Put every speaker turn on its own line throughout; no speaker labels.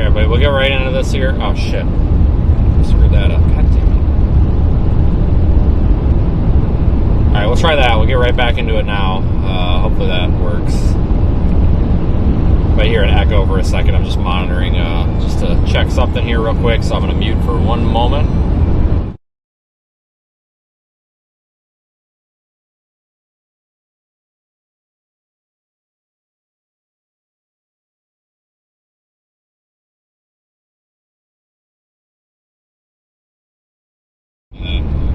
Alright, but we'll get right into this here. Oh, shit. Screwed that up. God damn it. Alright, we'll try that. We'll get right back into it now. Hopefully that works. If I hear an echo for a second, I'm just monitoring just to check something here real quick, so I'm going to mute for one moment.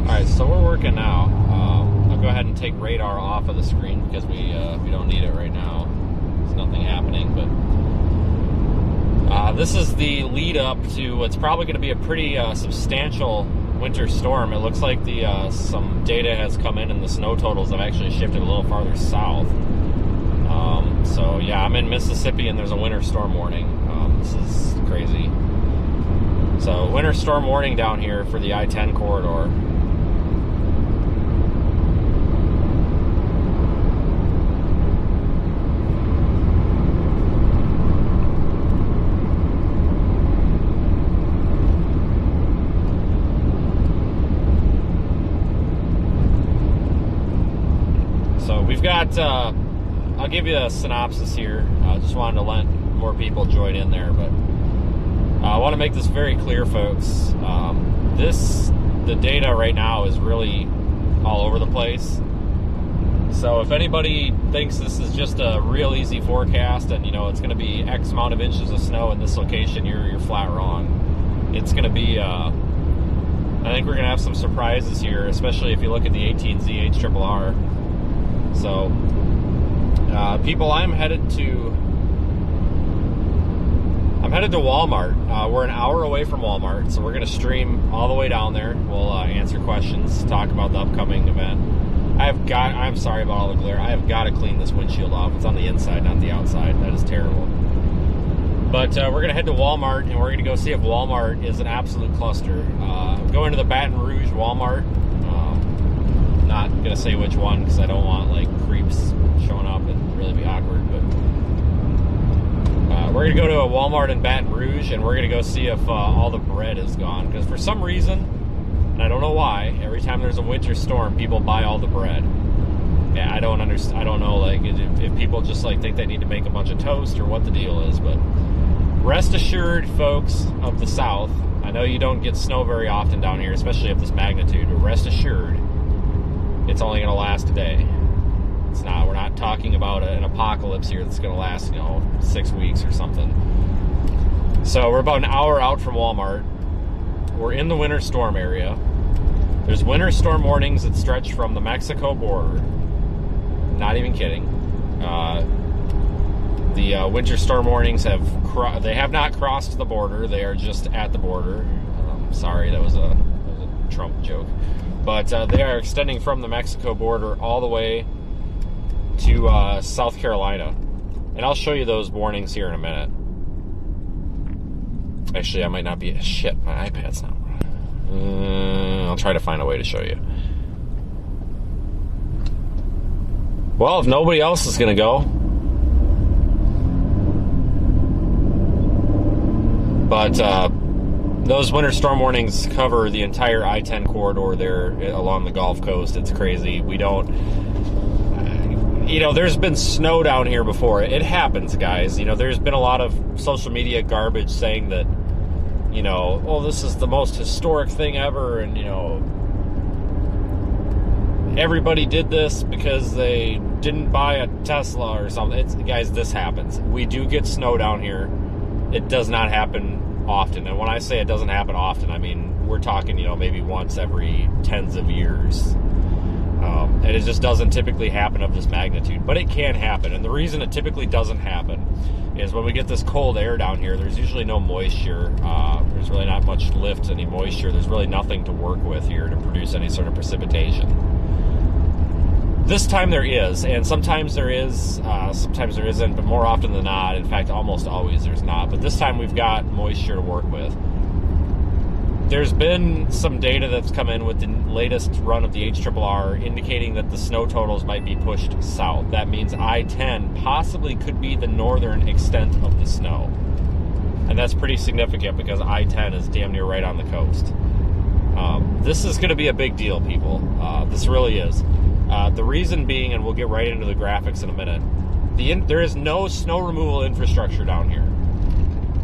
Alright, so we're working now. I'll go ahead and take radar off of the screen because we don't need it right now. There's nothing happening, but this is the lead up to what's probably going to be a pretty substantial winter storm. It looks like some data has come in and the snow totals have actually shifted a little farther south. So yeah, I'm in Mississippi and there's a winter storm warning. This is crazy. So winter storm warning down here for the I-10 corridor. We've got, I'll give you a synopsis here. I just wanted to let more people join in there, but I want to make this very clear, folks. The data right now is really all over the place. So if anybody thinks this is just a real easy forecast and, it's going to be X amount of inches of snow in this location, you're flat wrong. It's going to be, I think we're going to have some surprises here, especially if you look at the 18Z HRRR. So, people, I'm headed to Walmart. We're an hour away from Walmart, so we're going to stream all the way down there. We'll answer questions, talk about the upcoming event. I'm sorry about all the glare. I have got to clean this windshield off. It's on the inside, not the outside. That is terrible. But we're going to head to Walmart, and we're going to go see if Walmart is an absolute cluster. Going to the Baton Rouge Walmart. Not gonna say which one because I don't want creeps showing up and really be awkward, but we're gonna go to a Walmart in Baton Rouge and we're gonna go see if all the bread is gone, because for some reason, and I don't know why, every time there's a winter storm people buy all the bread. Yeah, I don't understand. I don't know if people just think they need to make a bunch of toast or what the deal is, but rest assured, folks of the South, I know you don't get snow very often down here, especially of this magnitude, but rest assured it's only going to last a day. It's not. We're not talking about an apocalypse here that's going to last, 6 weeks or something. So we're about an hour out from Walmart. We're in the winter storm area. There's winter storm warnings that stretch from the Mexico border. Not even kidding. The winter storm warnings have not crossed the border. They are just at the border. Sorry, that was a Trump joke. But they are extending from the Mexico border all the way to South Carolina. And I'll show you those warnings here in a minute. Actually, I might not be... Shit, my iPad's not... I'll try to find a way to show you. Well, if nobody else is going to go... But... those winter storm warnings cover the entire I-10 corridor there along the Gulf Coast. It's crazy. We don't... there's been snow down here before. It happens, guys. There's been a lot of social media garbage saying that, this is the most historic thing ever, and, everybody did this because they didn't buy a Tesla or something. Guys, this happens. We do get snow down here. It does not happen often, and when I say it doesn't happen often, I mean we're talking maybe once every tens of years, and it just doesn't typically happen of this magnitude, but it can happen. And the reason it typically doesn't happen is when we get this cold air down here, there's usually no moisture. There's really not much lift, any moisture. There's really nothing to work with here to produce any sort of precipitation. This time there is, and sometimes there is, sometimes there isn't, but more often than not, in fact, almost always there's not. But this time we've got moisture to work with. There's been some data that's come in with the latest run of the HRRR indicating that the snow totals might be pushed south. That means I-10 possibly could be the northern extent of the snow. And that's pretty significant because I-10 is damn near right on the coast. This is going to be a big deal, people. This really is. The reason being, and we'll get right into the graphics in a minute, there is no snow removal infrastructure down here.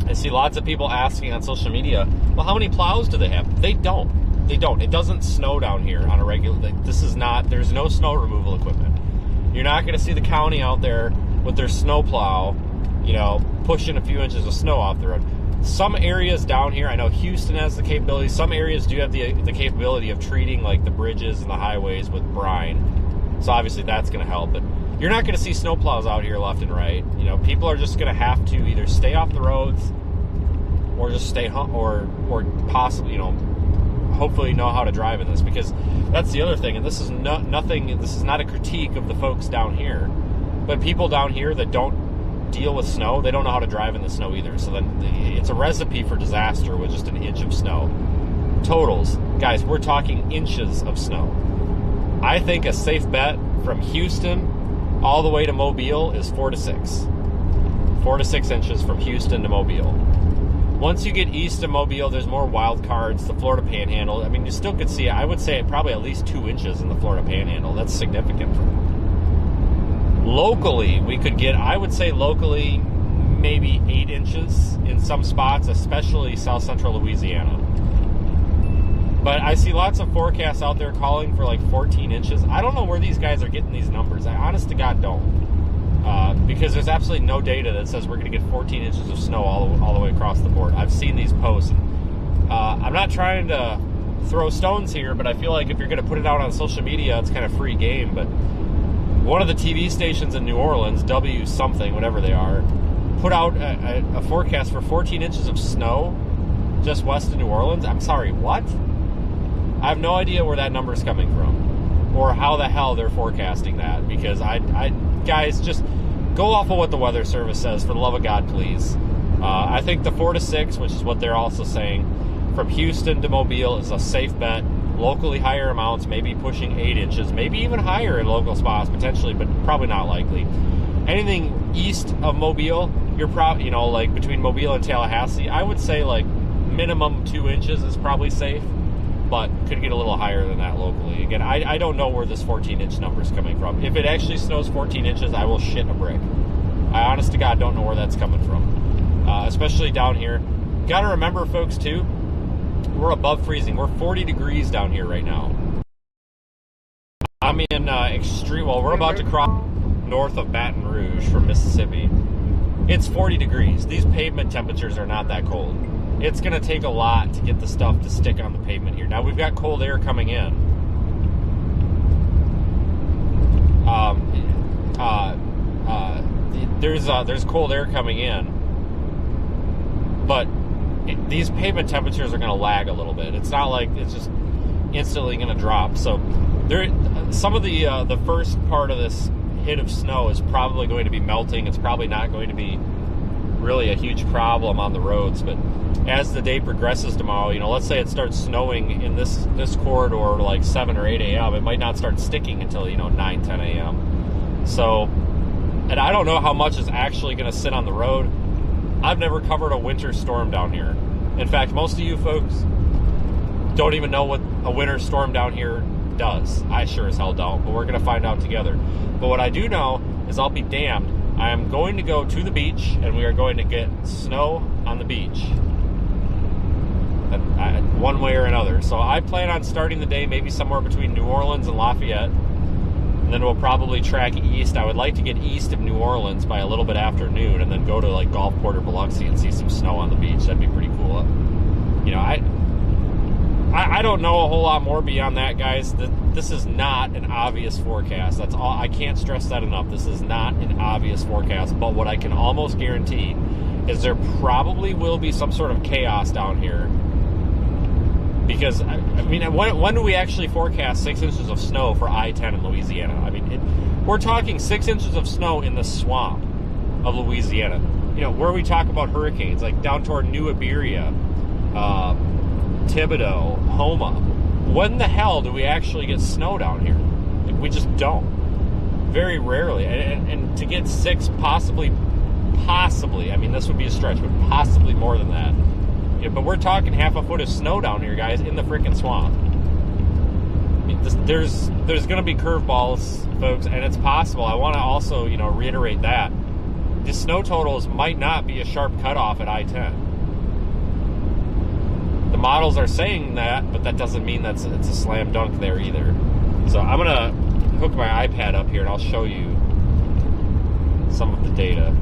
I see lots of people asking on social media, well, how many plows do they have? They don't. It doesn't snow down here on a regular... There's no snow removal equipment. You're not going to see the county out there with their snow plow, pushing a few inches of snow off the road. Some areas down here, I know Houston has the capability. Some areas do have the capability of treating like the bridges and the highways with brine. So obviously that's going to help. But you're not going to see snow plows out here left and right. People are just going to have to either stay off the roads or just stay home, or possibly, hopefully know how to drive in this, because that's the other thing. And this is nothing. This is not a critique of the folks down here, but people down here that don't deal with snow, they don't know how to drive in the snow either. So then it's a recipe for disaster with just an inch of snow. Totals, guys, we're talking inches of snow. I think a safe bet from Houston all the way to Mobile is 4 to 6. 4 to 6 inches from Houston to Mobile. Once you get east of Mobile, there's more wild cards, the Florida Panhandle. I mean, you still could see, I would say, probably at least 2 inches in the Florida Panhandle. That's significant. Locally, we could get, I would say locally, maybe 8 inches in some spots, especially south central Louisiana. But I see lots of forecasts out there calling for like 14 inches. I don't know where these guys are getting these numbers. I honest to God don't. Because there's absolutely no data that says we're going to get 14 inches of snow all the way across the board. I've seen these posts. I'm not trying to throw stones here, but I feel like if you're going to put it out on social media, it's kind of free game. But one of the TV stations in New Orleans, W something, whatever they are, put out a forecast for 14 inches of snow just west of New Orleans. I'm sorry, what? I have no idea where that number is coming from or how the hell they're forecasting that, because guys, just go off of what the Weather Service says, for the love of God, please. I think the 4 to 6, which is what they're also saying, from Houston to Mobile is a safe bet. Locally higher amounts, maybe pushing 8 inches, maybe even higher in local spots potentially, but probably not likely. Anything east of Mobile, you're probably, like between Mobile and Tallahassee, I would say like minimum 2 inches is probably safe, but could get a little higher than that locally. Again, I don't know where this 14-inch number is coming from. If it actually snows 14 inches, I will shit a brick. I honest to God don't know where that's coming from, especially down here. Got to remember, folks, too, we're above freezing. We're 40 degrees down here right now. I'm in we're about to cross north of Baton Rouge from Mississippi. It's 40 degrees. These pavement temperatures are not that cold. It's going to take a lot to get the stuff to stick on the pavement here. Now, we've got cold air coming in. There's cold air coming in, but these pavement temperatures are going to lag a little bit. It's not like it's just instantly going to drop. So some of the first part of this hit of snow is probably going to be melting. It's probably not going to be really a huge problem on the roads. But as the day progresses tomorrow, let's say it starts snowing in this corridor like 7 or 8 a.m. It might not start sticking until 9, 10 a.m. So, and I don't know how much is actually going to sit on the road. I've never covered a winter storm down here. In fact, most of you folks don't even know what a winter storm down here does. I sure as hell don't, but we're going to find out together. But what I do know is, I'll be damned, I am going to go to the beach, and we are going to get snow on the beach. One way or another. So I plan on starting the day maybe somewhere between New Orleans and Lafayette. And then we'll probably track east. I would like to get east of New Orleans by a little bit after noon, and then go to like Gulfport or Biloxi and see some snow on the beach. That'd be pretty cool. I don't know a whole lot more beyond that, guys. This is not an obvious forecast. That's all. I can't stress that enough. This is not an obvious forecast. But what I can almost guarantee is there probably will be some sort of chaos down here. Because, when do we actually forecast 6 inches of snow for I-10 in Louisiana? We're talking 6 inches of snow in the swamp of Louisiana. Where we talk about hurricanes, like down toward New Iberia, Thibodaux, Homa. When the hell do we actually get snow down here? We just don't. Very rarely. And to get 6, possibly possibly, I mean, this would be a stretch, but possibly more than that. Yeah, but we're talking half a foot of snow down here, guys, in the freaking swamp. I mean, there's going to be curveballs, folks, and it's possible. I want to also, reiterate that the snow totals might not be a sharp cutoff at I-10. The models are saying that, but that doesn't mean it's a slam dunk there either. So I'm going to hook my iPad up here and I'll show you some of the data.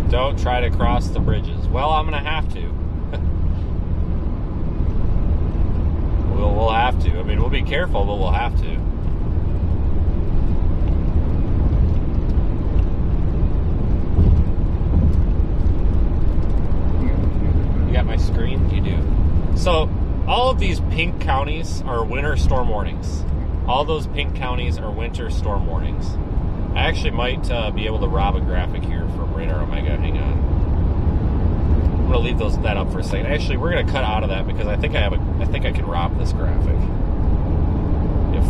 Don't try to cross the bridges. Well, I'm going to have to. We'll have to. I mean, we'll be careful, but we'll have to. You got my screen? You do. So, all of these pink counties are winter storm warnings. All those pink counties are winter storm warnings. I actually might be able to rob a graphic here from Radar Omega. Hang on. I'm gonna leave that up for a second. Actually, we're gonna cut out of that because I think I can rob this graphic if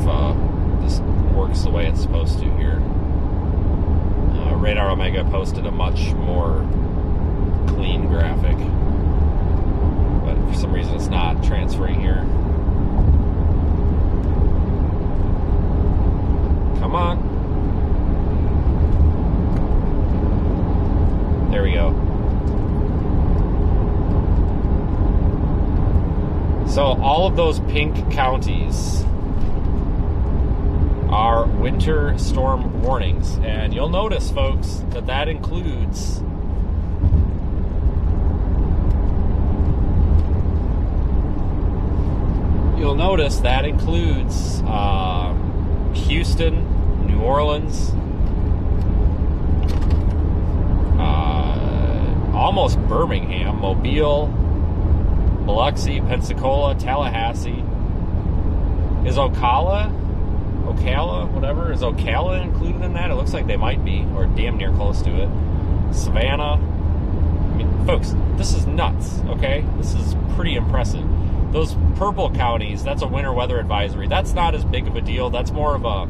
this works the way it's supposed to here. Radar Omega posted a much more clean graphic, but for some reason it's not transferring here. Come on. There we go. So all of those pink counties are winter storm warnings. And you'll notice, folks, that includes Houston, New Orleans, almost Birmingham, Mobile, Biloxi, Pensacola, Tallahassee. Is Ocala, whatever, is Ocala included in that? It looks like they might be, or damn near close to it. Savannah. I mean, folks, this is nuts, okay? This is pretty impressive. Those purple counties, that's a winter weather advisory. That's not as big of a deal. That's more of a...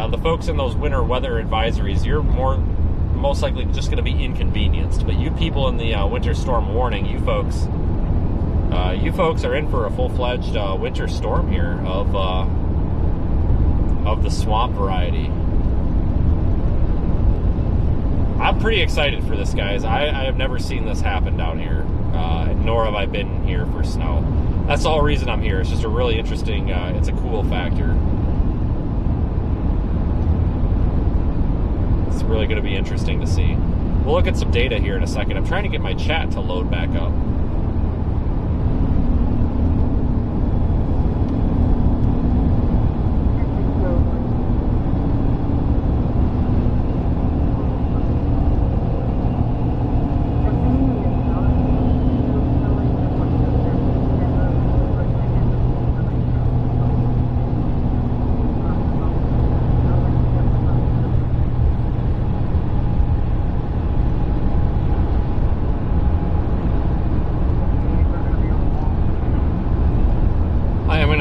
the folks in those winter weather advisories, you're most likely just going to be inconvenienced. But you people in the winter storm warning, you folks are in for a full-fledged winter storm here of the swamp variety. I'm pretty excited for this, guys. I have never seen this happen down here, nor have I been here for snow. That's the whole reason I'm here. It's just a really interesting, it's a cool factor. It's really going to be interesting to see. We'll look at some data here in a second. I'm trying to get my chat to load back up.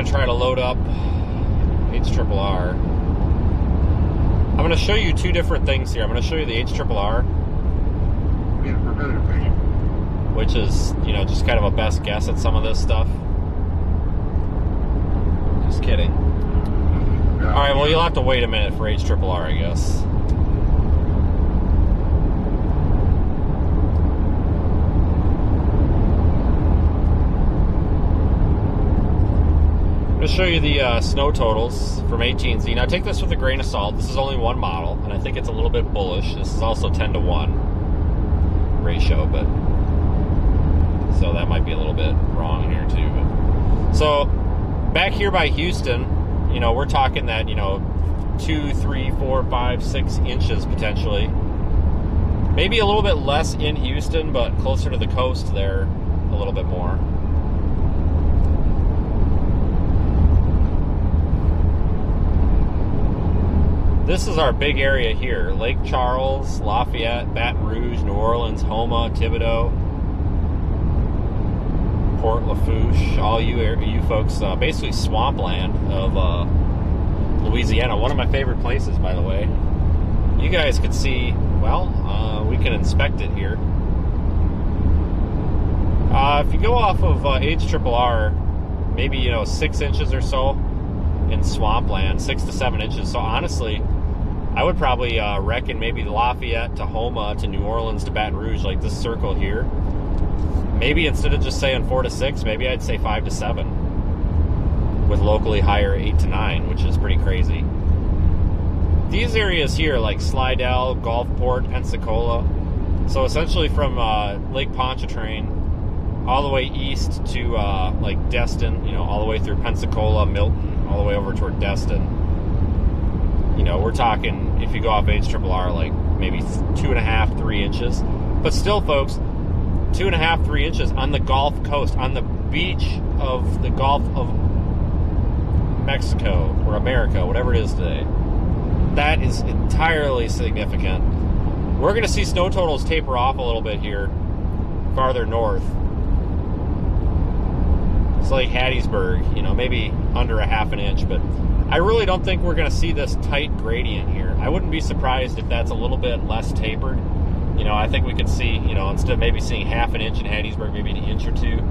Try to load up HRRR. I'm going to show you two different things here. I'm going to show you the HRRR, which is, just kind of a best guess at some of this stuff. Just kidding. All right, well, you'll have to wait a minute for HRRR, I guess. I'm going to show you the snow totals from AT&Z. Now, take this with a grain of salt. This is only one model, and I think it's a little bit bullish. This is also 10-to-1 ratio, but so that might be a little bit wrong here too. But, so back here by Houston, we're talking that 2, 3, 4, 5, 6 inches potentially. Maybe a little bit less in Houston, but closer to the coast there, a little bit more. This is our big area here. Lake Charles, Lafayette, Baton Rouge, New Orleans, Houma, Thibodaux, Port Lafourche, all you folks, basically swampland of Louisiana. One of my favorite places, by the way. You guys could see, well, we can inspect it here. If you go off of HRRR, maybe 6 inches or so in swampland, 6 to 7 inches. So honestly, I would probably reckon maybe Lafayette to Houma to New Orleans to Baton Rouge, like this circle here. Maybe instead of just saying 4 to 6, maybe I'd say 5 to 7, with locally higher 8 to 9, which is pretty crazy. These areas here, like Slidell, Gulfport, Pensacola, so essentially from Lake Pontchartrain all the way east to like Destin, all the way through Pensacola, Milton, all the way over toward Destin. We're talking, if you go off HRRR, like maybe 2.5, 3 inches. But still, folks, 2.5, 3 inches on the Gulf Coast, on the beach of the Gulf of Mexico or America, whatever it is today. That is entirely significant. We're going to see snow totals taper off a little bit here, farther north. It's like Hattiesburg, maybe under a half an inch, but I really don't think we're going to see this tight gradient here. I wouldn't be surprised if that's a little bit less tapered. I think we could see, instead of maybe seeing half an inch in Hattiesburg, maybe an inch or two.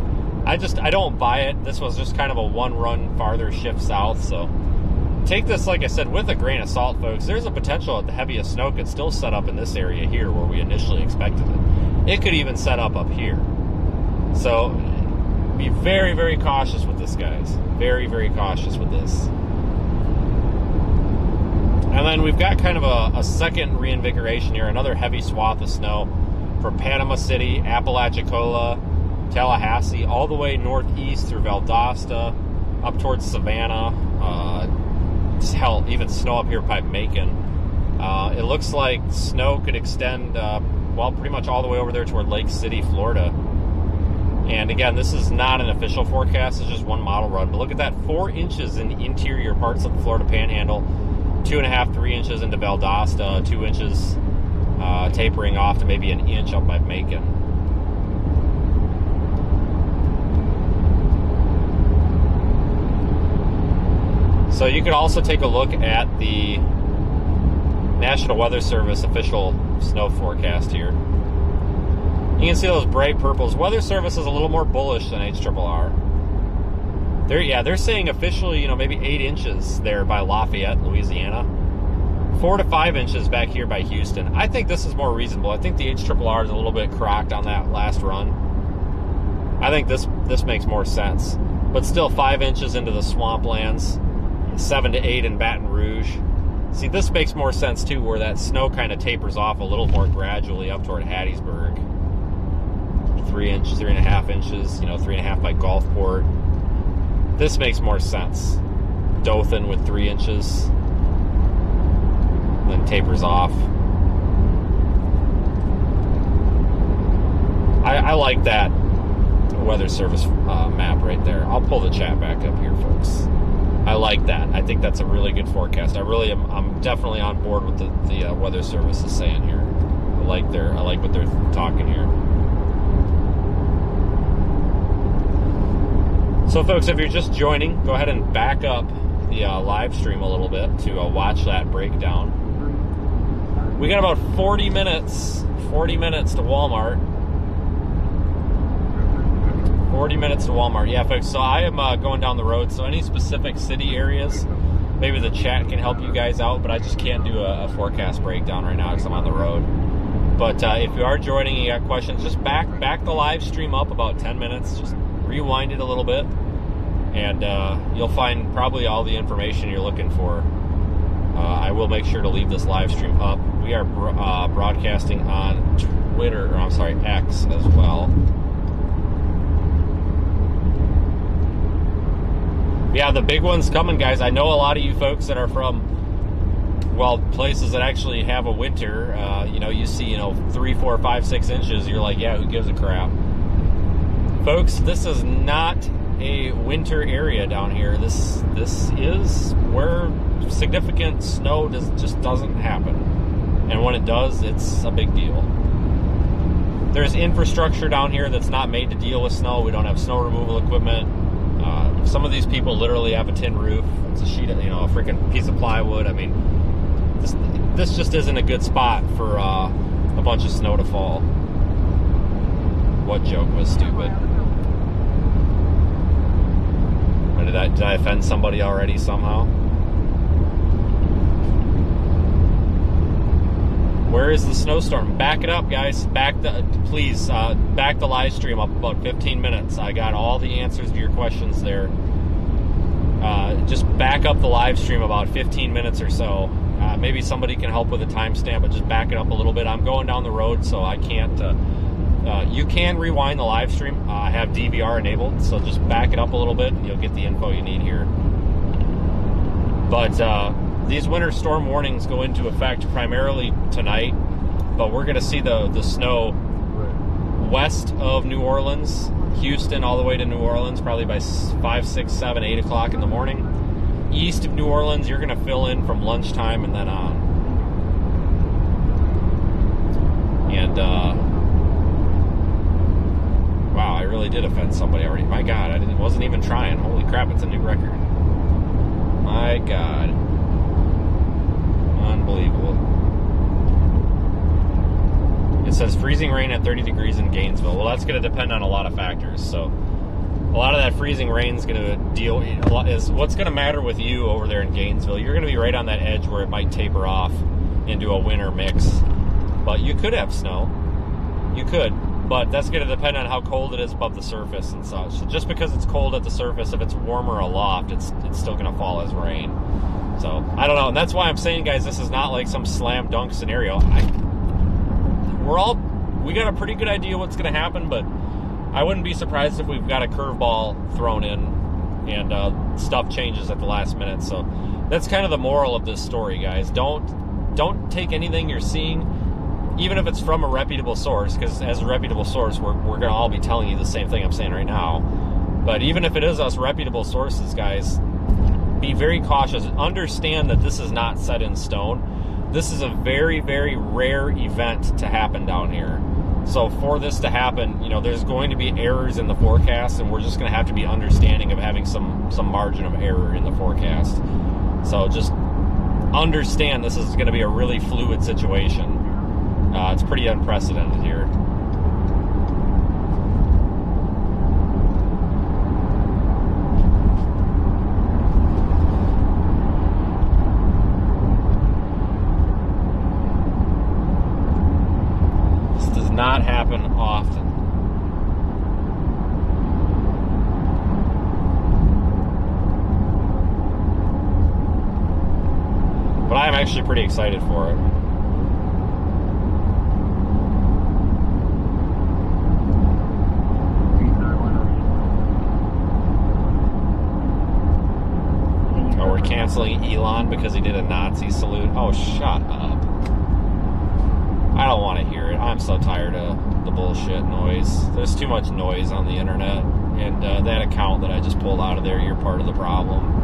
I don't buy it. This was just kind of a one-run farther shift south, so take this, like I said, with a grain of salt, folks. There's a potential that the heaviest snow could still set up in this area here where we initially expected it. It could even set up here. So be very, very cautious with this, guys. Very, very cautious with this. And then we've got kind of a second reinvigoration here, another heavy swath of snow from Panama City, Apalachicola, Tallahassee, all the way northeast through Valdosta, up towards Savannah, hell, even snow up here by Macon. It looks like snow could extend, pretty much all the way over there toward Lake City, Florida. And again, this is not an official forecast, it's just one model run. But look at that, 4 inches in the interior parts of the Florida Panhandle, 2.5, 3 inches into Valdosta, 2 inches tapering off to maybe an inch up by Macon. So you could also take a look at the National Weather Service official snow forecast here. You can see those bright purples. Weather Service is a little more bullish than HRRR. They're saying officially, maybe 8 inches there by Lafayette, Louisiana. 4 to 5 inches back here by Houston. I think this is more reasonable. I think the HRRR is a little bit crocked on that last run. I think this makes more sense. But still 5 inches into the swamplands, 7 to 8 in Baton Rouge. See, this makes more sense too, where that snow kind of tapers off a little more gradually up toward Hattiesburg. 3.5 inches, 3.5 by Gulfport. This makes more sense. Dothan with 3 inches, then tapers off. I like that Weather Service map right there. I'll pull the chat back up here, folks. I like that. I think that's a really good forecast. I'm definitely on board with the Weather Service is saying here. I like what they're talking here. So folks, if you're just joining, go ahead and back up the live stream a little bit to watch that breakdown. We got about 40 minutes to Walmart. 40 minutes to Walmart. Yeah, folks, so I am going down the road, so any specific city areas, maybe the chat can help you guys out, but I just can't do a forecast breakdown right now because I'm on the road. But if you are joining and you got questions, just back the live stream up about 10 minutes, just rewind it a little bit, and you'll find probably all the information you're looking for. I will make sure to leave this live stream up. We are broadcasting on X as well. Yeah, the big one's coming, guys. I know a lot of you folks that are from, places that actually have a winter. You see, 3, 4, 5, 6 inches. You're like, yeah, who gives a crap? Folks, this is not a winter area down here. This is where significant snow just doesn't happen. And when it does, it's a big deal. There's infrastructure down here that's not made to deal with snow. We don't have snow removal equipment. Some of these people literally have a tin roof. It's a sheet of, a freaking piece of plywood. I mean, this just isn't a good spot for a bunch of snow to fall. What joke was stupid? Or did I offend somebody already somehow? Where is the snowstorm? Back it up, guys. Please back the live stream up about 15 minutes. I got all the answers to your questions there. Just back up the live stream about 15 minutes or so. Maybe somebody can help with a timestamp, but just back it up a little bit. I'm going down the road, so I can't. You can rewind the live stream. I have DVR enabled, so just back it up a little bit, and you'll get the info you need here. But these winter storm warnings go into effect primarily tonight, but we're going to see the snow west of New Orleans, Houston, all the way to New Orleans, probably by 5, 6, 7, 8 o'clock in the morning. East of New Orleans, you're going to fill in from lunchtime and then on. And, wow, I really did offend somebody already. My God, I wasn't even trying. Holy crap, it's a new record. My God. Unbelievable. It says freezing rain at 30 degrees in Gainesville. Well, that's going to depend on a lot of factors. So a lot of that freezing rain is going to is what's going to matter with you over there in Gainesville. You're going to be right on that edge where it might taper off into a winter mix. But you could have snow. You could. But that's going to depend on how cold it is above the surface and such. So just because it's cold at the surface, if it's warmer aloft, it's still going to fall as rain. So, I don't know. And that's why I'm saying, guys, this is not like some slam dunk scenario. We got a pretty good idea what's going to happen, but I wouldn't be surprised if we've got a curveball thrown in and stuff changes at the last minute. So that's kind of the moral of this story, guys. Don't take anything you're seeing, even if it's from a reputable source, because as a reputable source, we're going to all be telling you the same thing I'm saying right now. But even if it is us reputable sources, guys, be very cautious. Understand that this is not set in stone. This is a very, very rare event to happen down here. So for this to happen, there's going to be errors in the forecast, and we're just going to have to be understanding of having some margin of error in the forecast. So just understand this is going to be a really fluid situation. It's pretty unprecedented here. Not happen often. But I'm actually pretty excited for it. Oh, we're canceling Elon because he did a Nazi salute. Oh, shut up. I don't want to hear it. I'm so tired of the bullshit noise. There's too much noise on the internet. And that account that I just pulled out of there, you're part of the problem.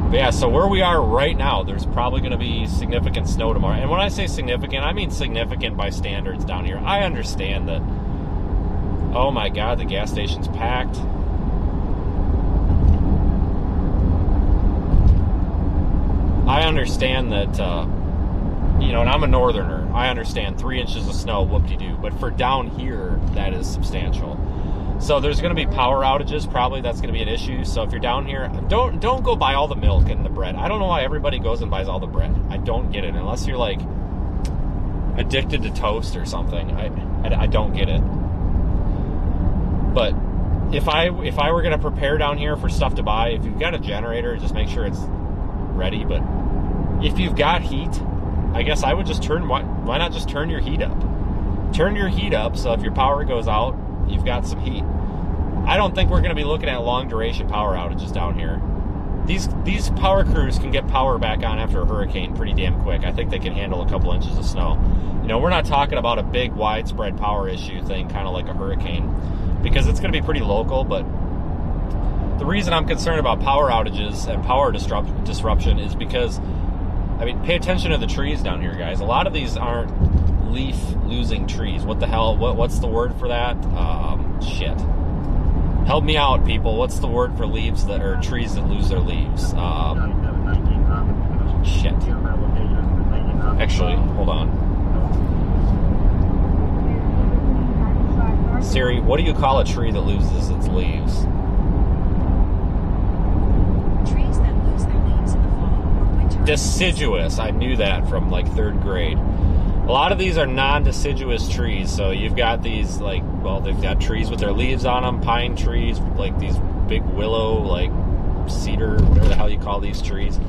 But yeah, so where we are right now, there's probably going to be significant snow tomorrow. And when I say significant, I mean significant by standards down here. I understand that, oh my God, the gas station's packed. I understand that, and I'm a northerner. I understand 3 inches of snow, whoop-de-doo. But for down here, that is substantial. So there's going to be power outages. Probably that's going to be an issue. So if you're down here, don't go buy all the milk and the bread. I don't know why everybody goes and buys all the bread. I don't get it. Unless you're, like, addicted to toast or something. I don't get it. But if I were going to prepare down here for stuff to buy, if you've got a generator, just make sure it's ready. But if you've got heat, I guess I would just why not just turn your heat up? Turn your heat up so if your power goes out, you've got some heat. I don't think we're going to be looking at long duration power outages down here. These power crews can get power back on after a hurricane pretty damn quick. I think they can handle a couple inches of snow. We're not talking about a big widespread power issue thing, kind of like a hurricane. because it's going to be pretty local. But the reason I'm concerned about power outages and power disruption is because, I mean, pay attention to the trees down here, guys. A lot of these aren't leaf-losing trees. What the hell? What's the word for that? Shit. Help me out, people. What's the word for leaves that or trees that lose their leaves? Shit. Actually, hold on. Siri, what do you call a tree that loses its leaves?
Trees that lose their leaves in the fall or winter.
Deciduous. I knew that from like 3rd grade. A lot of these are non-deciduous trees. So you've got these like, well, they've got trees with their leaves on them, pine trees, like these big willow, like cedar, whatever the hell you call these trees,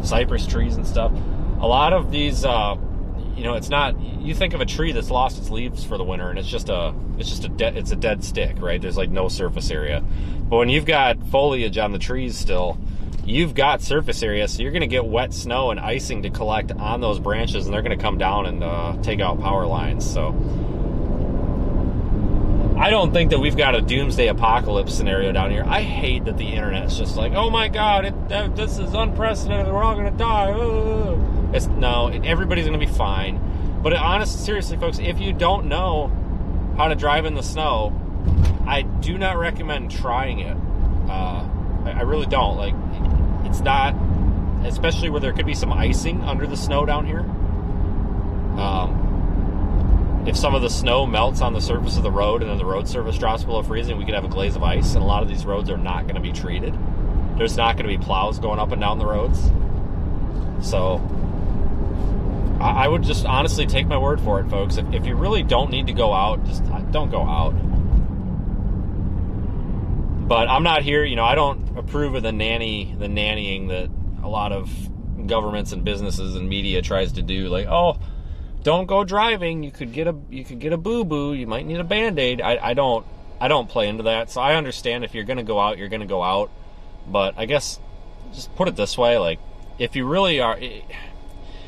cypress trees and stuff. A lot of these, it's not. You think of a tree that's lost its leaves for the winter, and it's a dead stick, right? There's like no surface area. But when you've got foliage on the trees still, you've got surface area, so you're going to get wet snow and icing to collect on those branches, and they're going to come down and take out power lines. So I don't think that we've got a doomsday apocalypse scenario down here. I hate that the internet's just like, oh my god, this is unprecedented, we're all going to die. Everybody's going to be fine. But seriously, folks, if you don't know how to drive in the snow, I do not recommend trying it. I really don't. Like, it's not, especially where there could be some icing under the snow down here. If some of the snow melts on the surface of the road and then the road surface drops below freezing, we could have a glaze of ice, and a lot of these roads are not going to be treated. There's not going to be plows going up and down the roads. So I would just honestly take my word for it, folks. If you really don't need to go out, just don't go out. But I'm not here, I don't approve of the nannying that a lot of governments and businesses and media tries to do. Like, oh, don't go driving. You could get a boo-boo. You might need a Band-Aid. I don't play into that. So I understand if you're going to go out, you're going to go out. But I guess just put it this way, like, if you really are,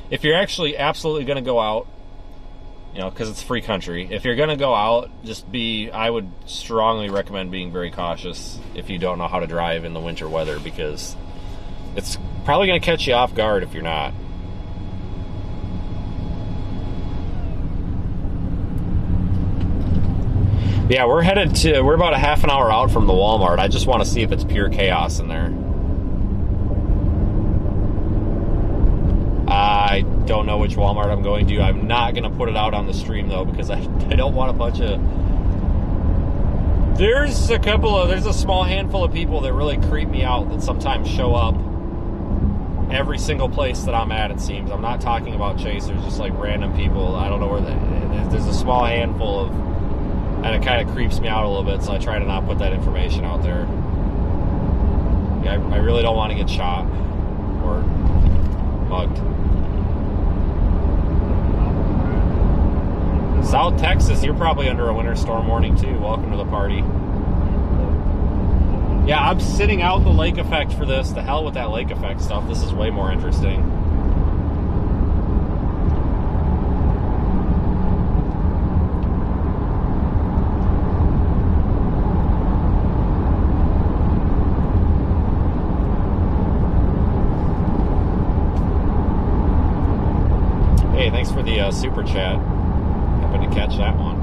if you're actually absolutely going to go out, because it's a free country, if you're going to go out, I would strongly recommend being very cautious if you don't know how to drive in the winter weather, because it's probably going to catch you off guard if you're not. Yeah, we're about a half an hour out from the Walmart. I just want to see if it's pure chaos in there. I don't know which Walmart I'm going to. I'm not going to put it out on the stream, though, because I don't want a bunch of... There's a small handful of people that really creep me out that sometimes show up every single place that I'm at, it seems. I'm not talking about chasers, just like random people. I don't know where there's a small handful of... And it kind of creeps me out a little bit, so I try to not put that information out there. Yeah, I really don't want to get shot or mugged. South Texas, you're probably under a winter storm warning too. Welcome to the party. Yeah, I'm sitting out the lake effect for this. The hell with that lake effect stuff. This is way more interesting. Hey, thanks for the super chat. Happened to catch that one.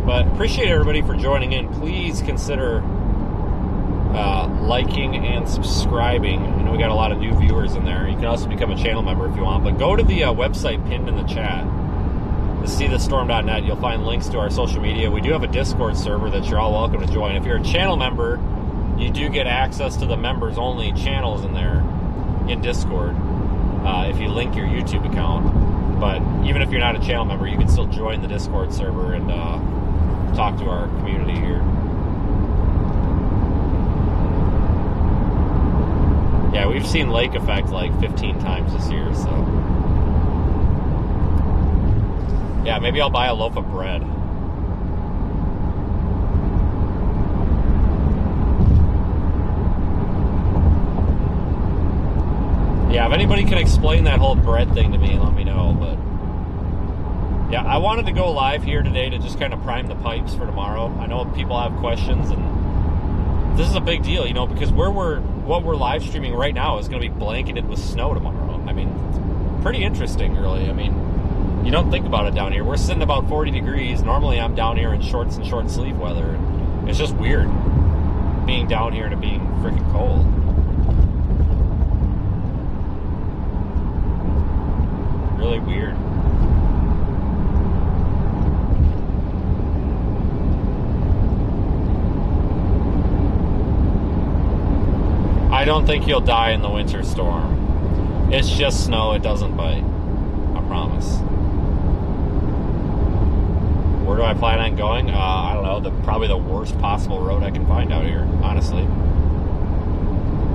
But appreciate everybody for joining in. Please consider liking and subscribing. I know we got a lot of new viewers in there. You can also become a channel member if you want. But go to the website pinned in the chat to see thestorm.net. You'll find links to our social media. We do have a Discord server that you're all welcome to join. If you're a channel member, you do get access to the members-only channels in there in Discord if you link your YouTube account. But even if you're not a channel member, you can still join the Discord server and talk to our community here. Yeah, we've seen lake effect like 15 times this year, so... Yeah, maybe I'll buy a loaf of bread. Yeah, if anybody can explain that whole bread thing to me, let me know, but... Yeah, I wanted to go live here today to just kind of prime the pipes for tomorrow. I know people have questions, and this is a big deal, you know, because what we're live streaming right now is going to be blanketed with snow tomorrow. I mean, it's pretty interesting, really. I mean, you don't think about it down here. We're sitting about 40 degrees. Normally, I'm down here in shorts and short sleeve weather. It's just weird being down here and it being freaking cold. Really weird. I don't think you'll die in the winter storm. It's just snow, it doesn't bite. I promise. Where do I plan on going? I don't know, probably the worst possible road I can find out here, honestly.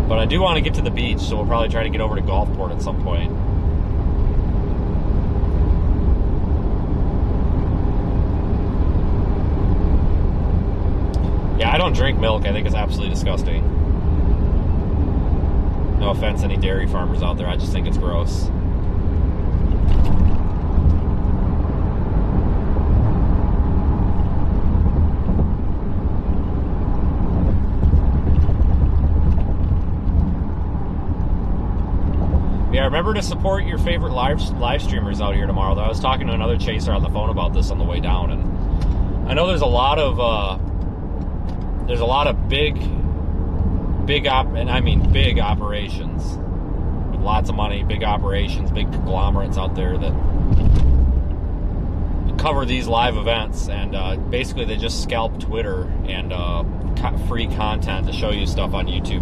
But I do want to get to the beach, so we'll probably try to get over to Gulfport at some point. Yeah, I don't drink milk. I think it's absolutely disgusting. No offense, any dairy farmers out there. I just think it's gross. Yeah, remember to support your favorite live streamers out here tomorrow. I was talking to another chaser on the phone about this on the way down, and I know there's a lot of big operations with lots of money, big operations, big conglomerates out there that cover these live events, and basically they just scalp Twitter and free content to show you stuff on YouTube.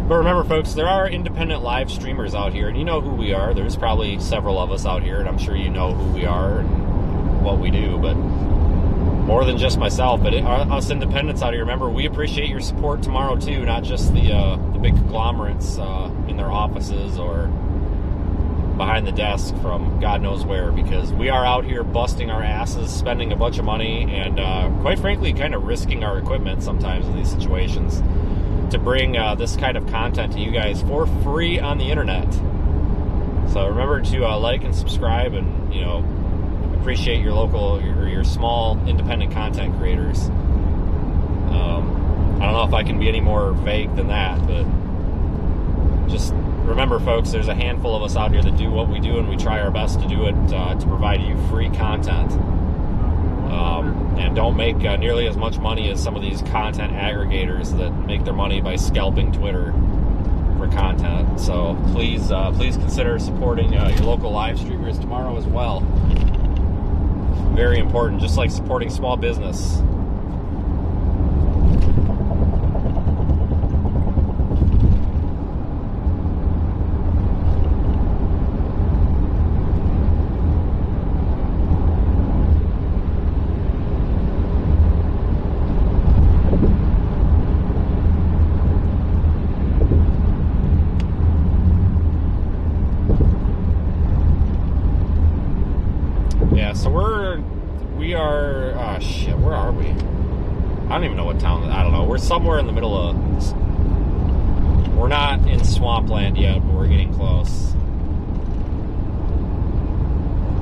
But remember, folks, there are independent live streamers out here, and you know who we are. There's probably several of us out here, and I'm sure you know who we are and what we do, but more than just myself, but us independents out here, remember, we appreciate your support tomorrow too, not just the big conglomerates in their offices or behind the desk from God knows where, because we are out here busting our asses, spending a bunch of money, and quite frankly, kind of risking our equipment sometimes in these situations to bring this kind of content to you guys for free on the internet. So remember to like and subscribe, and, you know, appreciate your local or your small independent content creators. I don't know if I can be any more vague than that, but just remember, folks, there's a handful of us out here that do what we do, and we try our best to do it to provide you free content. And don't make nearly as much money as some of these content aggregators that make their money by scalping Twitter for content. So please consider supporting your local live streamers tomorrow as well. Very important, just like supporting small business. Yeah, so we are, shit, where are we? I don't even know what town, I don't know. We're somewhere in the middle of, we're not in swampland yet, but we're getting close.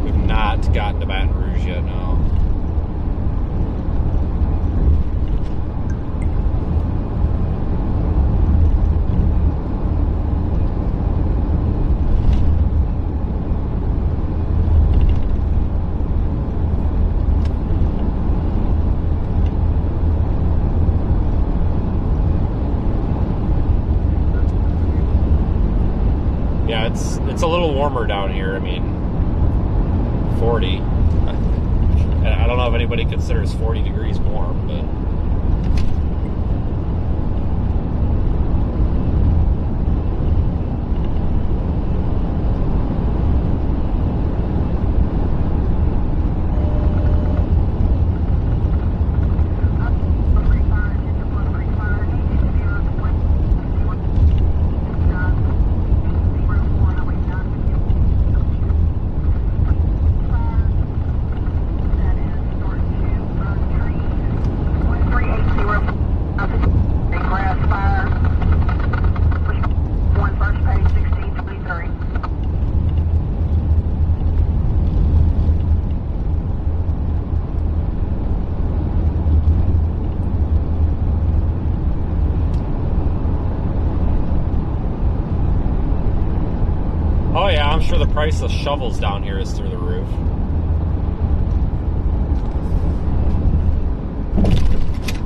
We've not gotten to Baton Rouge yet, no. Yeah, it's a little warmer down here. I mean, 40. I don't know if anybody considers 40 degrees warm, but sure the price of shovels down here is through the roof.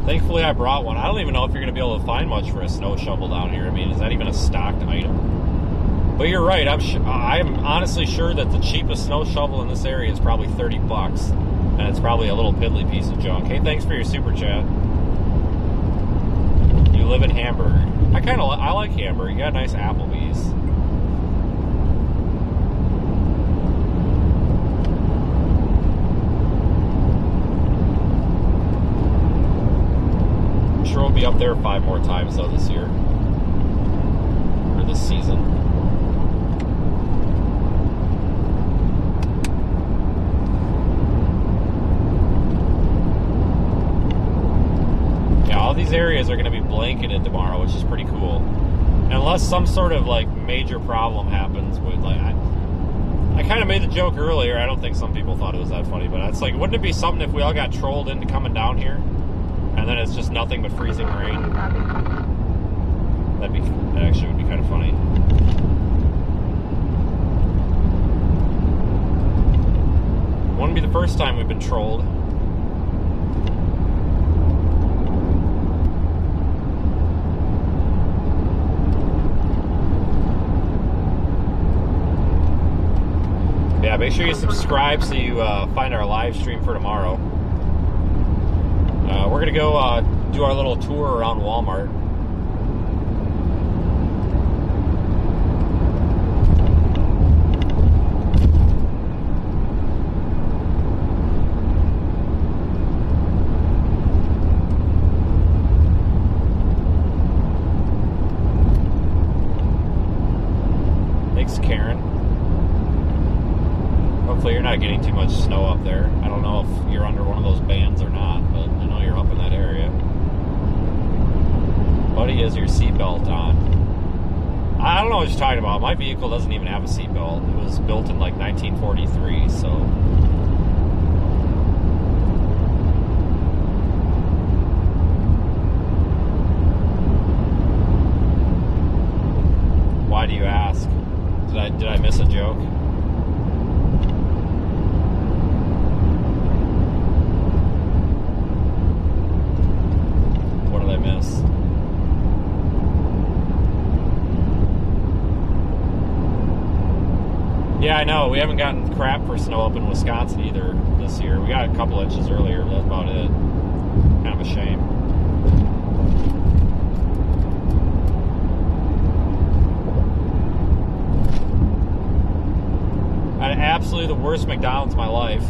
Thankfully, I brought one. I don't even know if you're going to be able to find much for a snow shovel down here. I mean, is that even a stocked item? But you're right. I'm honestly sure that the cheapest snow shovel in this area is probably 30 bucks. And it's probably a little piddly piece of junk. Hey, thanks for your super chat. You live in Hamburg. I like Hamburg. You got a nice Applebee's. I'm sure we'll be up there 5 more times though this year. Or this season. All these areas are going to be blanketed tomorrow, which is pretty cool. Unless some sort of like major problem happens with like I kind of made the joke earlier. I don't think some people thought it was that funny, but it's like, wouldn't it be something if we all got trolled into coming down here and then it's just nothing but freezing rain? That actually would be kind of funny. Wouldn't be the first time we've been trolled. Yeah, make sure you subscribe so you find our live stream for tomorrow. We're going to go do our little tour around Walmart. Thanks, Karen. Hopefully you're not getting too much snow up there. I don't know if you're under one of those bands or not, but I know you're up in that area. Buddy, has your seatbelt on? I don't know what you're talking about. My vehicle doesn't even have a seatbelt. It was built in like 1943, so... Why do you ask? Did I miss a joke? What did I miss? Yeah, I know. We haven't gotten crap for snow up in Wisconsin either this year. We got a couple inches earlier, but that's about it. Kind of a shame. I had absolutely the worst McDonald's of my life.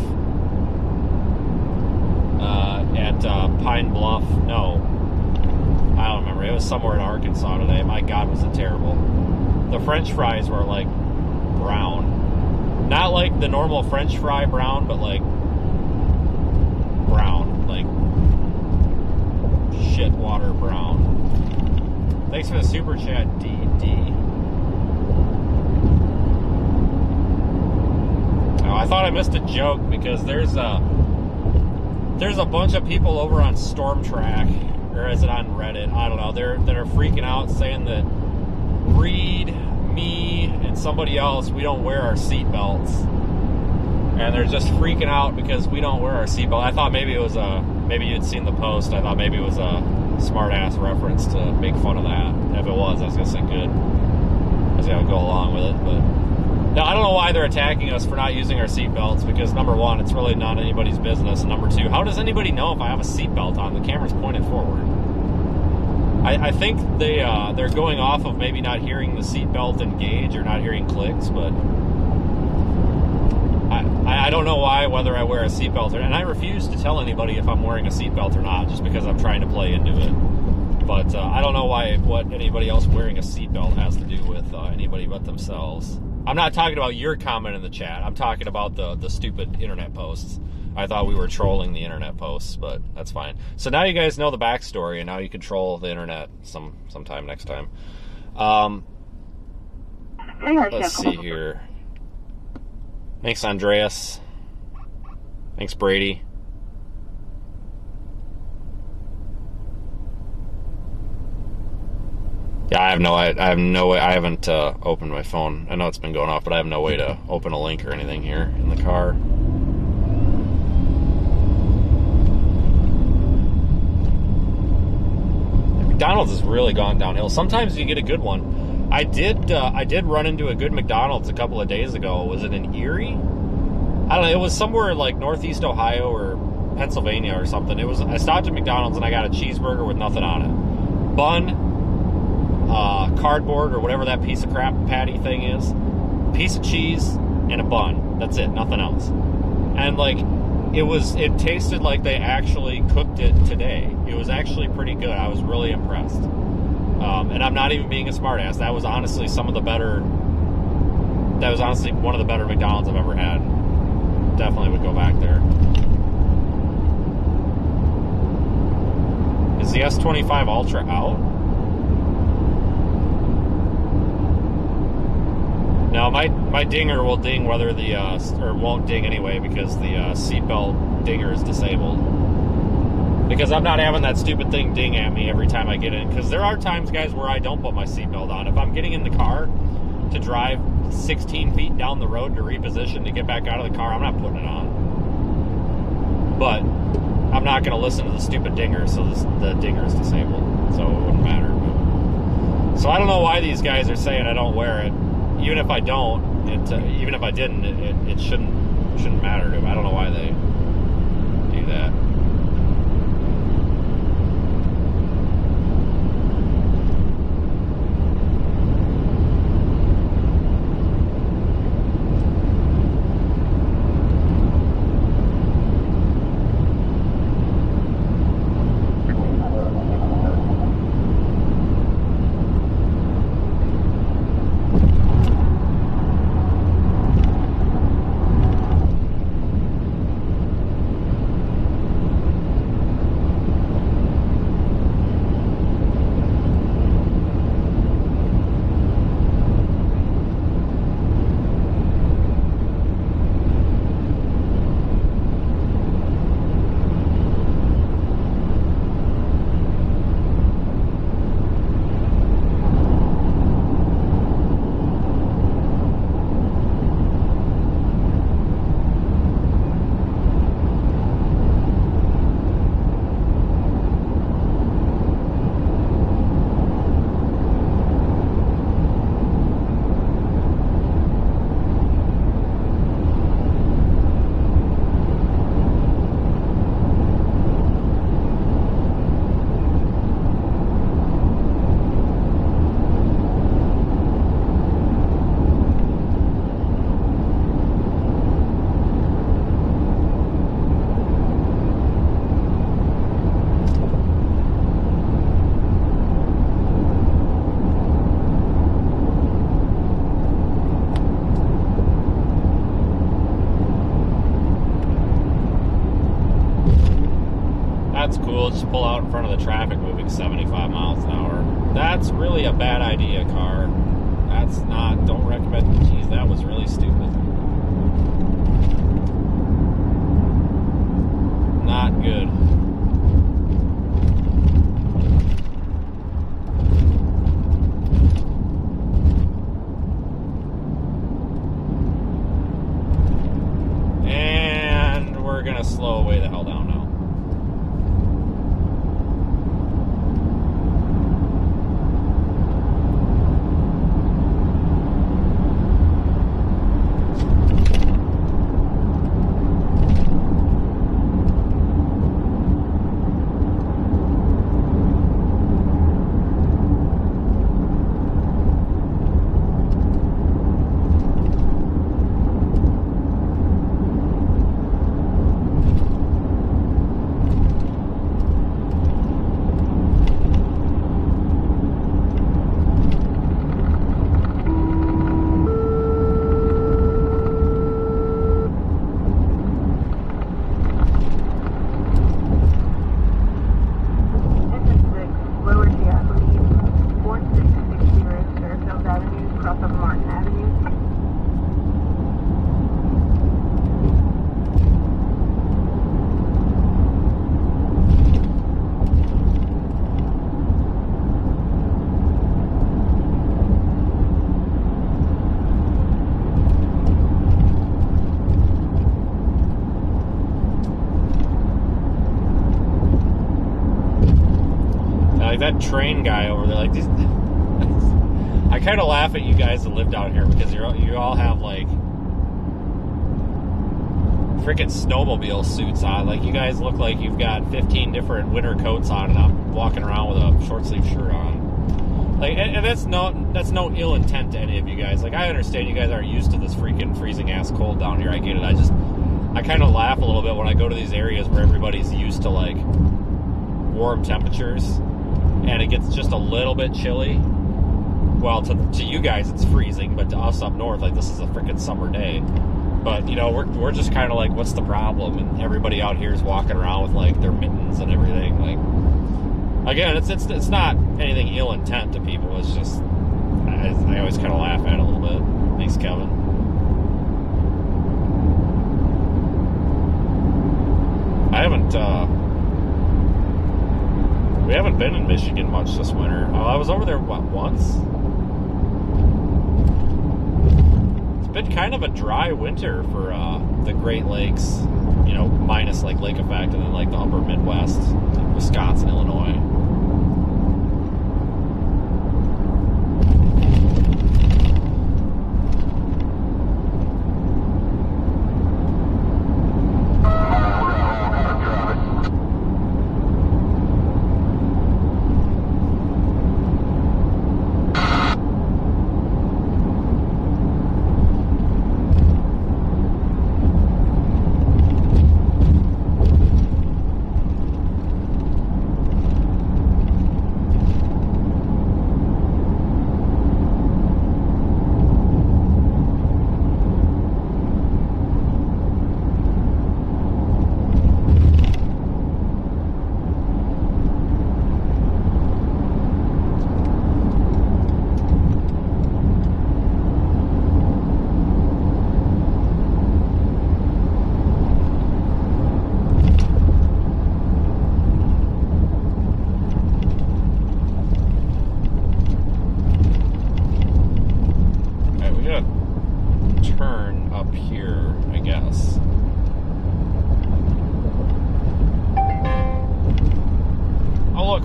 At Pine Bluff. No. I don't remember. It was somewhere in Arkansas today. My God, was it terrible. The French fries were like brown. Not like the normal French fry brown, but like brown. Like shit water brown. Thanks for the super chat, DD. Oh, I thought I missed a joke because there's a bunch of people over on Storm Track, or is it on Reddit? I don't know. That are freaking out saying that Reed, me, and somebody else, we don't wear our seatbelts. And they're just freaking out because we don't wear our seatbelt. I thought maybe it was maybe you'd seen the post. I thought maybe it was a smart-ass reference to make fun of that. And if it was, I was going to say good. I was going to go along with it, but... Now, I don't know why they're attacking us for not using our seatbelts, because number one, it's really not anybody's business, and number two, how does anybody know if I have a seatbelt on? The camera's pointed forward. I think they're going off of maybe not hearing the seatbelt engage or not hearing clicks, but I don't know whether I wear a seatbelt or not, and I refuse to tell anybody if I'm wearing a seatbelt or not, just because I'm trying to play into it. But I don't know what anybody else wearing a seatbelt has to do with anybody but themselves. I'm not talking about your comment in the chat. I'm talking about the stupid internet posts. I thought we were trolling the internet posts, but that's fine. So now you guys know the backstory, and now you can troll the internet sometime next time. Let's see here. Thanks, Andreas. Thanks, Brady. Yeah, I have no way. I haven't opened my phone. I know it's been going off, but I have no way to open a link or anything here in the car. McDonald's has really gone downhill. Sometimes you get a good one. I did run into a good McDonald's a couple of days ago. Was it in Erie? I don't know. It was somewhere like Northeast Ohio or Pennsylvania or something. I stopped at McDonald's and I got a cheeseburger with nothing on it. Bun, cardboard or whatever that piece of crap patty thing is, piece of cheese, and a bun. That's it, nothing else. And like, it tasted like they actually cooked it today. It was actually pretty good. I was really impressed. And I'm not even being a smartass. That was honestly one of the better McDonald's I've ever had. Definitely would go back there. Is the S25 Ultra out? No, my dinger will ding whether or won't ding anyway because the seatbelt dinger is disabled. Because I'm not having that stupid thing ding at me every time I get in. Because there are times, guys, where I don't put my seatbelt on. If I'm getting in the car to drive 16 feet down the road to reposition to get back out of the car, I'm not putting it on. But I'm not going to listen to the stupid dinger, so the dinger is disabled. So it wouldn't matter. So I don't know why these guys are saying I don't wear it. Even if I don't, even if I didn't, it shouldn't matter to them. I don't know why they do that. Just pull out in front of the traffic moving 75 miles an hour. That's really a bad idea, car. That's not, don't recommend. Geez, that was really stupid. Not good. And we're gonna slow way the hell down now. that train guy over there, like these. I kind of laugh at you guys that live down here because you all have like freaking snowmobile suits on. Like you guys look like you've got 15 different winter coats on, and I'm walking around with a short sleeve shirt on. Like, and that's no ill intent to any of you guys. Like I understand you guys aren't used to this freaking freezing ass cold down here. I get it. I kind of laugh a little bit when I go to these areas where everybody's used to like warm temperatures, and it gets just a little bit chilly. Well, to you guys it's freezing, but to us up north, like this is a freaking summer day. But you know, we're just kind of like, what's the problem? And everybody out here is walking around with like their mittens and everything. Like, again, it's not anything ill intent to people. It's just I always kind of laugh at it a little bit. Thanks, Kevin. We haven't been in Michigan much this winter. I was over there once. Been kind of a dry winter for the Great Lakes, you know, minus like lake effect, and then like the upper Midwest, like Wisconsin, Illinois.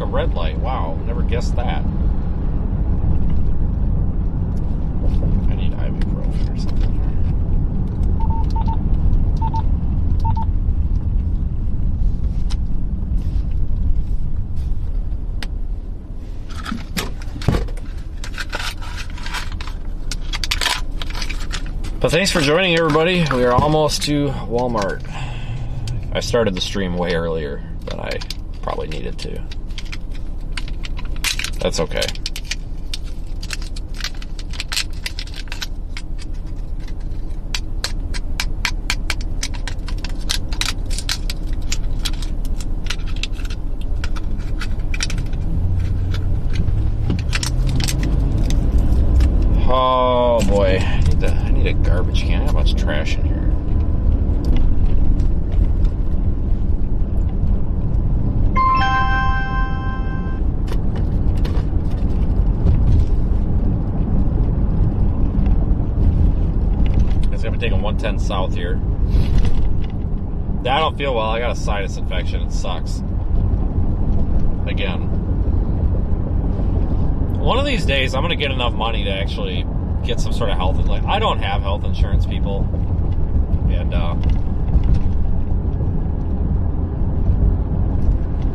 Red light. Wow, never guessed that. I need ibuprofen or something here. But thanks for joining, everybody. We are almost to Walmart. I started the stream way earlier than I probably needed to. That's okay. Oh boy, I need a garbage can. I have much trash in here. Taking 110 south here. I don't feel well. I got a sinus infection. It sucks. Again. One of these days, I'm going to get enough money to actually get some sort of health. Like, I don't have health insurance, people. And,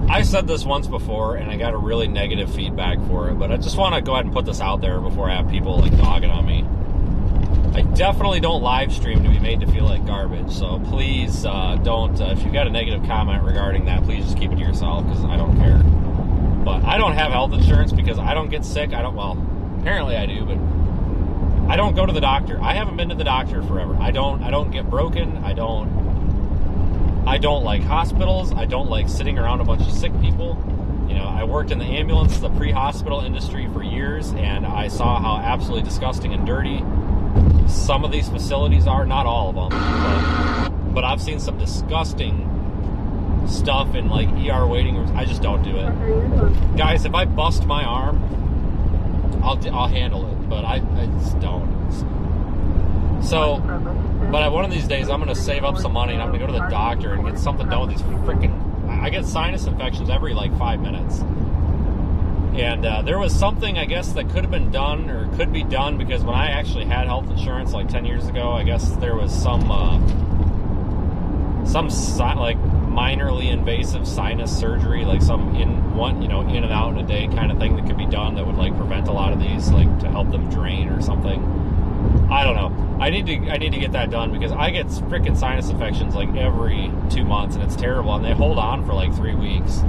I said this once before, and I got a really negative feedback for it. But I just want to go ahead and put this out there before I have people, like, dogging on me. I definitely don't live stream to be made to feel like garbage, so please don't, if you've got a negative comment regarding that, please just keep it to yourself, because I don't care. But I don't have health insurance because I don't get sick. Well, apparently I do, but I don't go to the doctor. I haven't been to the doctor forever. I don't get broken. I don't like hospitals. I don't like sitting around a bunch of sick people. You know, I worked in the ambulance, the pre-hospital industry for years, and I saw how absolutely disgusting and dirty some of these facilities are. Not all of them, but I've seen some disgusting stuff in like ER waiting rooms. I just don't do it, guys. If I bust my arm, I'll handle it, but I just don't. So, but one of these days I'm gonna save up some money and I'm gonna go to the doctor and get something done with these freaking. I get sinus infections every like 5 minutes. And there was something, I guess, that could have been done or could be done, because when I actually had health insurance like 10 years ago, I guess there was some like minorly invasive sinus surgery, like some in and out in a day kind of thing that could be done that would like prevent a lot of these, like to help them drain or something. I don't know. I need to get that done, because I get freaking sinus infections like every 2 months, and it's terrible, and they hold on for like 3 weeks.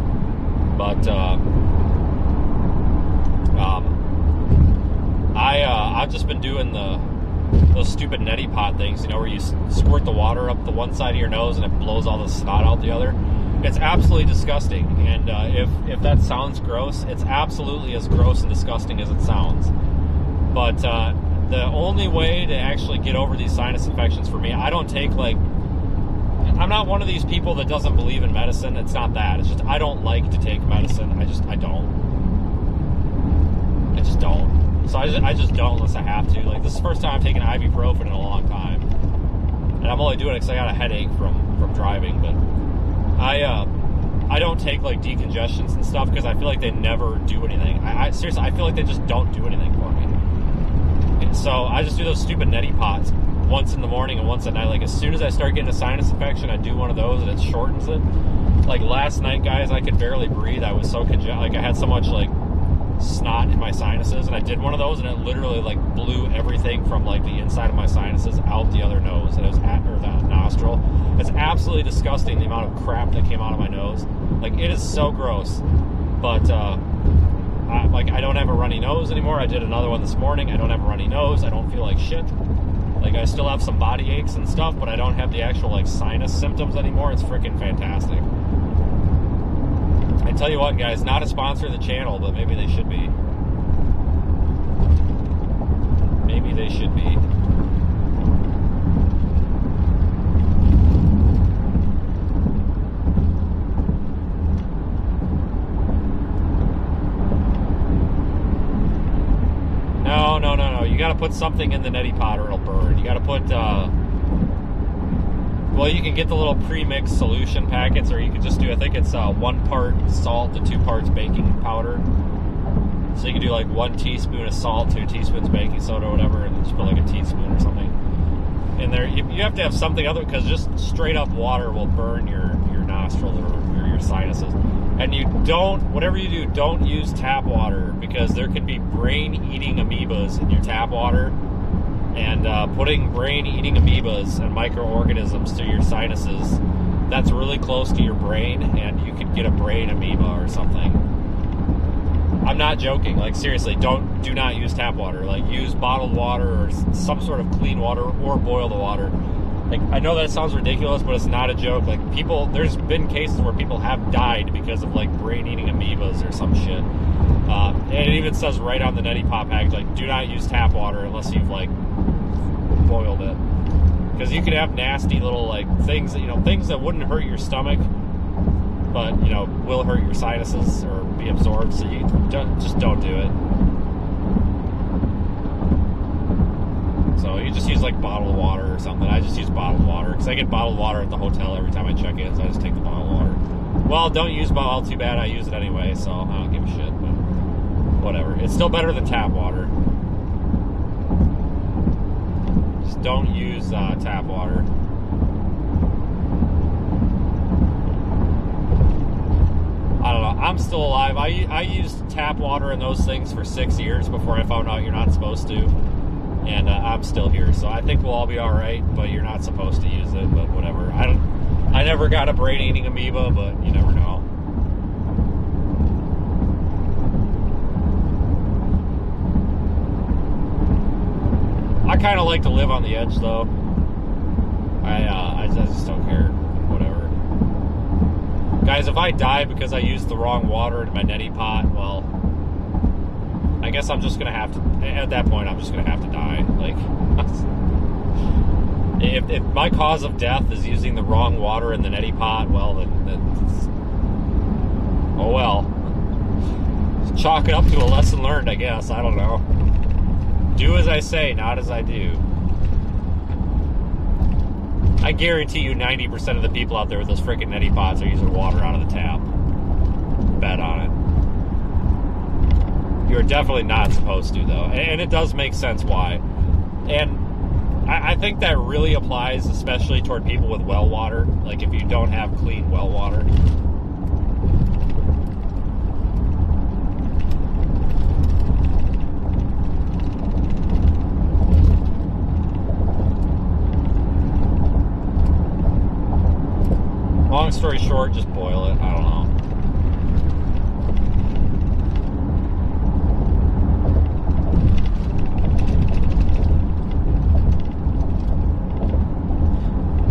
But I've just been doing those stupid neti pot things, where you squirt the water up the one side of your nose and it blows all the snot out the other. It's absolutely disgusting, and if that sounds gross, it's absolutely as gross and disgusting as it sounds. But the only way to actually get over these sinus infections for me, I don't take I'm not one of these people that doesn't believe in medicine. It's not that. It's just I don't like to take medicine. I just don't. So I just don't unless I have to. Like, this is the first time I've taken ibuprofen in a long time, and I'm only doing it because I got a headache from driving. But I don't take like decongestants and stuff, because I feel like they never do anything. I seriously, I feel like they just don't do anything for me. And so I just do those stupid neti pots once in the morning and once at night. Like, as soon as I start getting a sinus infection, I do one of those, and it shortens it. Like last night, guys, I could barely breathe. I was so like I had so much like snot in my sinuses, and I did one of those, and it literally like blew everything from like the inside of my sinuses out the other nose, and it was the nostril. It's absolutely disgusting, the amount of crap that came out of my nose. Like, it is so gross. But I don't have a runny nose anymore. I did another one this morning. I don't have a runny nose. I don't feel like shit. Like, I still have some body aches and stuff, but I don't have the actual like sinus symptoms anymore. It's freaking fantastic. I tell you what, guys, not a sponsor of the channel, but maybe they should be. Maybe they should be. No. You gotta put something in the neti pot or it'll burn. You gotta put, well, you can get the little pre-mixed solution packets, or you can just do, I think it's 1 part salt to 2 parts baking powder. So you can do like 1 teaspoon of salt, 2 teaspoons baking soda or whatever, and just put like a teaspoon or something in there. You have to have something other, because just straight up water will burn your nostrils or your sinuses. And you don't, whatever you do, don't use tap water, because there could be brain-eating amoebas in your tap water. And putting brain-eating amoebas and microorganisms through your sinuses, that's really close to your brain, and you could get a brain amoeba or something. I'm not joking. Like, seriously, do not use tap water. Like, use bottled water or some sort of clean water, or boil the water. Like, I know that sounds ridiculous, but it's not a joke. Like, there's been cases where people have died because of like brain-eating amoebas or some shit. And it even says right on the neti pot package, like, do not use tap water unless you've like boiled it, because you could have nasty little like things that wouldn't hurt your stomach, but will hurt your sinuses or be absorbed. So you just don't do it. So you just use like bottled water or something. I just use bottled water, because I get bottled water at the hotel every time I check in, so I just take the bottled water. Well, don't use bottled, too bad, I use it anyway, so I don't give a shit, but whatever. It's still better than tap water. Just don't use tap water. I don't know. I'm still alive. I used tap water and those things for 6 years before I found out you're not supposed to. And I'm still here, so I think we'll all be all right. But you're not supposed to use it. But whatever. I never got a brain-eating amoeba, but you never know. I kind of like to live on the edge, though. I just don't care. Whatever. Guys, if I die because I used the wrong water in my neti pot, well, I guess I'm just going to have to, at that point, I'm just going to have to die. Like, if my cause of death is using the wrong water in the neti pot, well, then oh well. Just chalk it up to a lesson learned, I guess. I don't know. Do as I say, not as I do. I guarantee you 90% of the people out there with those freaking neti pots are using water out of the tap. Bet on it. You're definitely not supposed to, though. And it does make sense why. And I think that really applies especially toward people with well water. Like if you don't have clean well water. Long story short, just boil it. I don't know.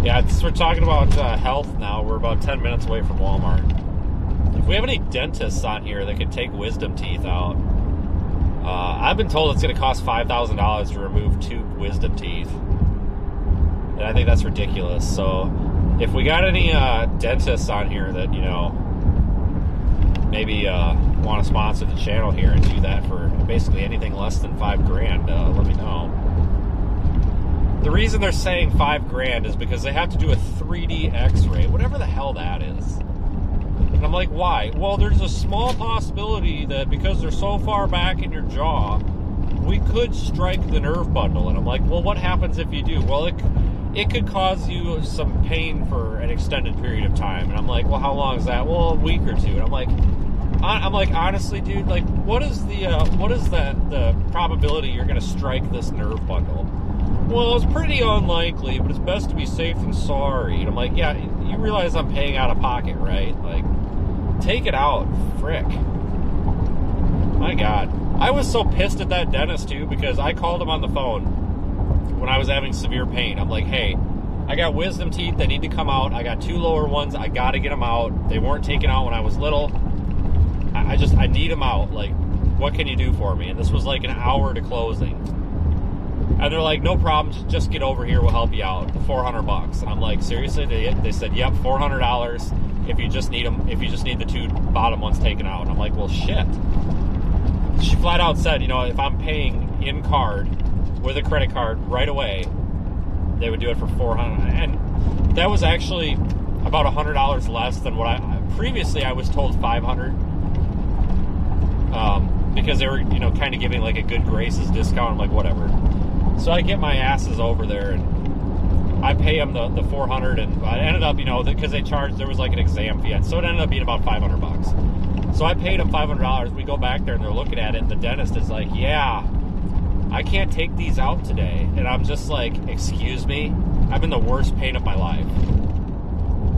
Yeah, we're talking about health now. We're about 10 minutes away from Walmart. If we have any dentists on here that could take wisdom teeth out, I've been told it's going to cost $5,000 to remove 2 wisdom teeth. And I think that's ridiculous. So if we got any dentists on here that, maybe want to sponsor the channel here and do that for basically anything less than $5,000, let me know. The reason they're saying $5,000 is because they have to do a 3D x-ray, whatever the hell that is. And I'm like, why? Well, there's a small possibility that because they're so far back in your jaw, we could strike the nerve bundle. And I'm like, well, what happens if you do? Well, it could cause you some pain for an extended period of time. And I'm like, well, how long is that? Well, a week or two. And I'm like, honestly, dude, like, what is the probability you're going to strike this nerve bundle? Well, it's pretty unlikely, but it's best to be safe than sorry. And I'm like, yeah, you realize I'm paying out of pocket, right? Like, take it out, frick. My God. I was so pissed at that dentist, too, because I called him on the phone when I was having severe pain. I'm like, hey, I got wisdom teeth that need to come out. I got 2 lower ones. I got to get them out. They weren't taken out when I was little. I need them out. Like, what can you do for me? And this was like an hour to closing. And they're like, no problem, just get over here, we'll help you out, $400. And I'm like, seriously? They said, yep, $400 if you just need them, if you just need the 2 bottom ones taken out. And I'm like, well, shit. She flat out said, if I'm paying in card with a credit card right away, they would do it for $400. And that was actually about $100 less than what previously I was told $500. Because they were, kind of giving like a good graces discount. I'm like, whatever. So I get my asses over there and I pay them the $400, and I ended up, because they charged, there was like an exam fee, so it ended up being about $500. So I paid them $500. We go back there and they're looking at it, and the dentist is like, yeah, I can't take these out today. And I'm just like, excuse me? I'm in the worst pain of my life.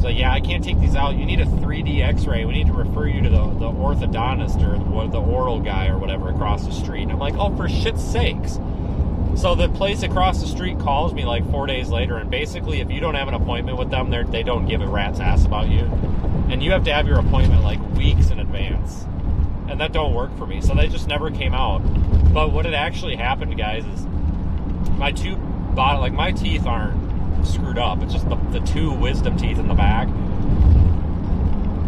So yeah, I can't take these out. You need a 3D x-ray. We need to refer you to the orthodontist or the oral guy or whatever across the street. And I'm like, oh, for shit's sakes. So the place across the street calls me like 4 days later, and basically if you don't have an appointment with them, they don't give a rat's ass about you. And you have to have your appointment like weeks in advance. And that don't work for me. So they just never came out. But what had actually happened, guys, is my teeth aren't screwed up. It's just the 2 wisdom teeth in the back.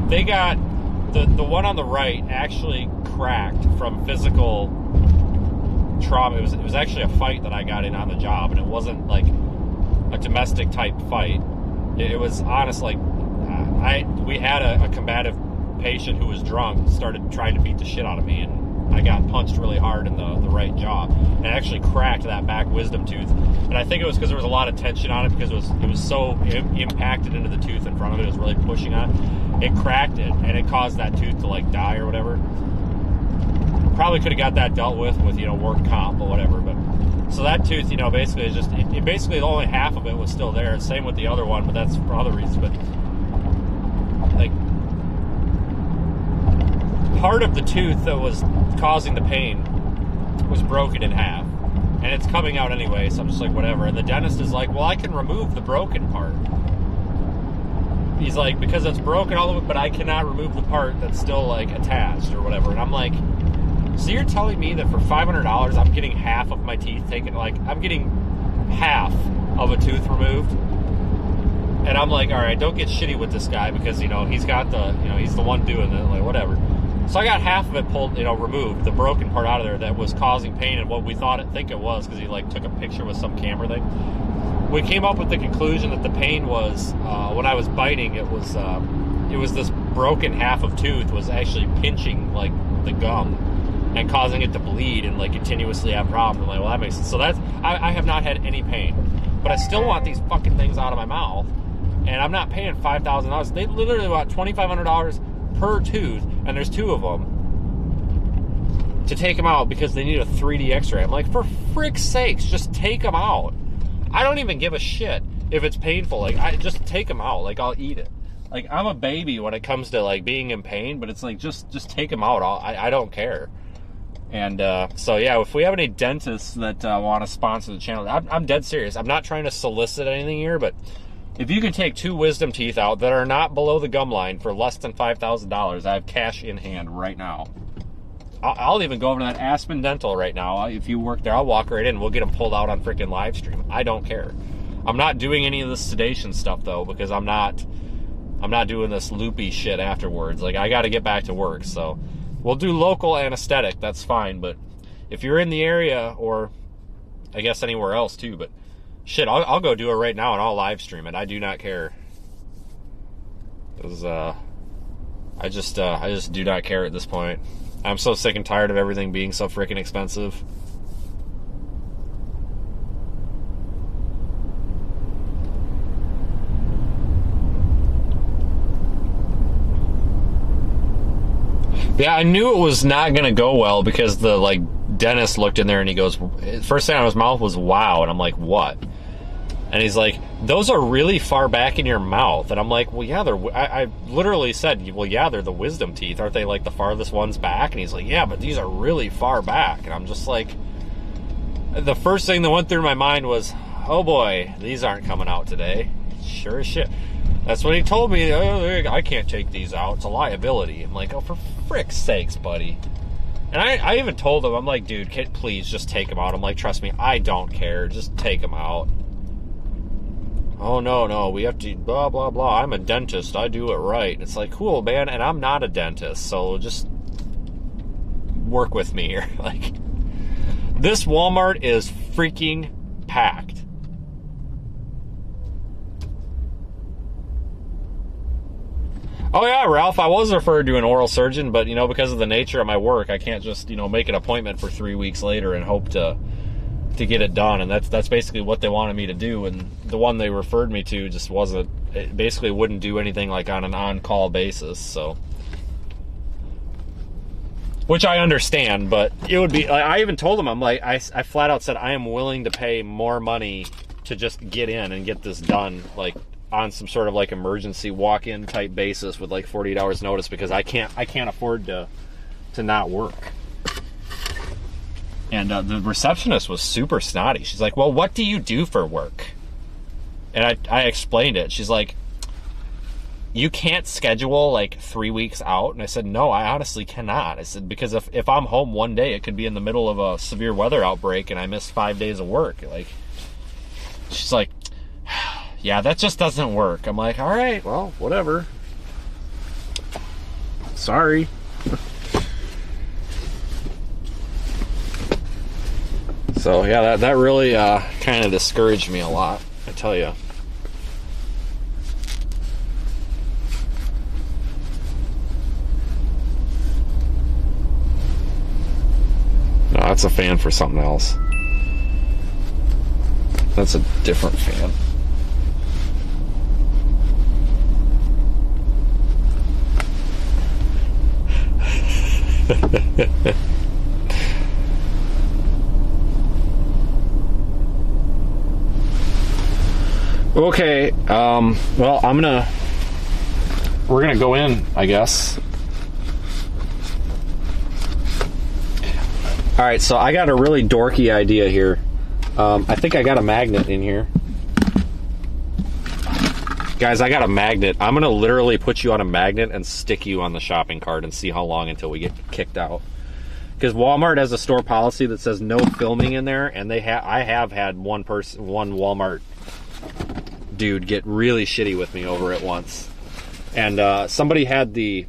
They got, the one on the right actually cracked from physical trauma. It was actually a fight that I got in on the job, and it wasn't like a domestic type fight. It was honestly, we had a combative patient who was drunk, started trying to beat the shit out of me, and I got punched really hard in the right jaw, and it actually cracked that back wisdom tooth. And I think it was because there was a lot of tension on it, because it was so impacted into the tooth in front of it. It was really pushing on it. It cracked it, and it caused that tooth to like die or whatever. Probably could have got that dealt with work comp or whatever, but so that tooth, basically is just basically only half of it was still there. Same with the other one, but that's for other reasons. But like part of the tooth that was causing the pain was broken in half, and it's coming out anyway. So I'm just like, whatever. And the dentist is like, well, I can remove the broken part. He's like, because it's broken all the way, but I cannot remove the part that's still like attached or whatever. And I'm like, so you're telling me that for $500 I'm getting half of my teeth taken, like I'm getting half of a tooth removed? And I'm like, all right, don't get shitty with this guy, because he's got he's the one doing it, like whatever. So I got half of it pulled, removed, the broken part out of there that was causing pain, and what we think it was, because he like took a picture with some camera thing. We came up with the conclusion that the pain was when I was biting, it was this broken half of tooth was actually pinching like the gum. and causing it to bleed and like continuously have problems. I'm like, well, that makes sense. So that's, I have not had any pain, but I still want these fucking things out of my mouth, and I'm not paying $5,000. They literally want $2,500 per tooth, and there's 2 of them, to take them out because they need a 3D x-ray. I'm like, for frick's sakes, just take them out. I don't even give a shit if it's painful. Like, I just take them out. Like, I'll eat it. Like, I'm a baby when it comes to like being in pain, but it's like, just take them out. I don't care. And so yeah, if we have any dentists that want to sponsor the channel, I'm dead serious. I'm not trying to solicit anything here, but if you can take 2 wisdom teeth out that are not below the gum line for less than $5,000, I have cash in hand right now. I'll even go over to that Aspen Dental right now. If you work there, I'll walk right in. We'll get them pulled out on freaking live stream. I don't care. I'm not doing any of this sedation stuff though, because I'm not doing this loopy shit afterwards. Like, I got to get back to work. So we'll do local anesthetic. That's fine. But if you're in the area, or I guess anywhere else too, but shit, I'll go do it right now and I'll live stream it. I do not care. Because I just do not care at this point. I'm so sick and tired of everything being so freaking expensive. Yeah, I knew it was not going to go well because the like dentist looked in there and he goes, first thing out of his mouth was, wow. And I'm like, what? And he's like, those are really far back in your mouth. And I'm like, well, yeah, I literally said, well, yeah, they're the wisdom teeth. Aren't they like the farthest ones back? And he's like, yeah, but these are really far back. And I'm just like, the first thing that went through my mind was, oh boy, these aren't coming out today. Sure as shit. That's what he told me. Oh, I can't take these out. It's a liability. I'm like, oh, for frick's sakes, buddy. And I even told him, I'm like, dude, please just take them out. I'm like, trust me, I don't care. Just take them out. Oh, no, we have to, blah, blah, blah. I'm a dentist. I do it right. It's like, cool, man, and I'm not a dentist, so just work with me here. Like, this Walmart is freaking packed. Oh, yeah, Ralph, I was referred to an oral surgeon, but, because of the nature of my work, I can't just, make an appointment for 3 weeks later and hope to get it done. And that's basically what they wanted me to do. And the one they referred me to just wasn't, it basically wouldn't do anything like on an on-call basis. So, which I understand, but it would be, like, I even told them, I'm like, I flat out said, I am willing to pay more money to just get in and get this done, like, on some sort of like emergency walk-in type basis with like 48 hours notice, because I can't afford to not work. And the receptionist was super snotty. She's like, well, what do you do for work? And I explained it. She's like, you can't schedule like 3 weeks out. And I said, no, I honestly cannot. I said, because if I'm home one day, it could be in the middle of a severe weather outbreak and I miss 5 days of work. Like, she's like, yeah, that just doesn't work. I'm like, all right, well, whatever. Sorry. So, yeah, that really kind of discouraged me a lot, I tell you. No, that's a fan for something else. That's a different fan. Okay, well, we're gonna go in, I guess. All right, so I got a really dorky idea here. I think I got a magnet in here. Guys, I got a magnet. I'm gonna literally put you on a magnet and stick you on the shopping cart and see how long until we get kicked out. Because Walmart has a store policy that says no filming in there, and I have had one Walmart dude get really shitty with me over it once. And somebody had the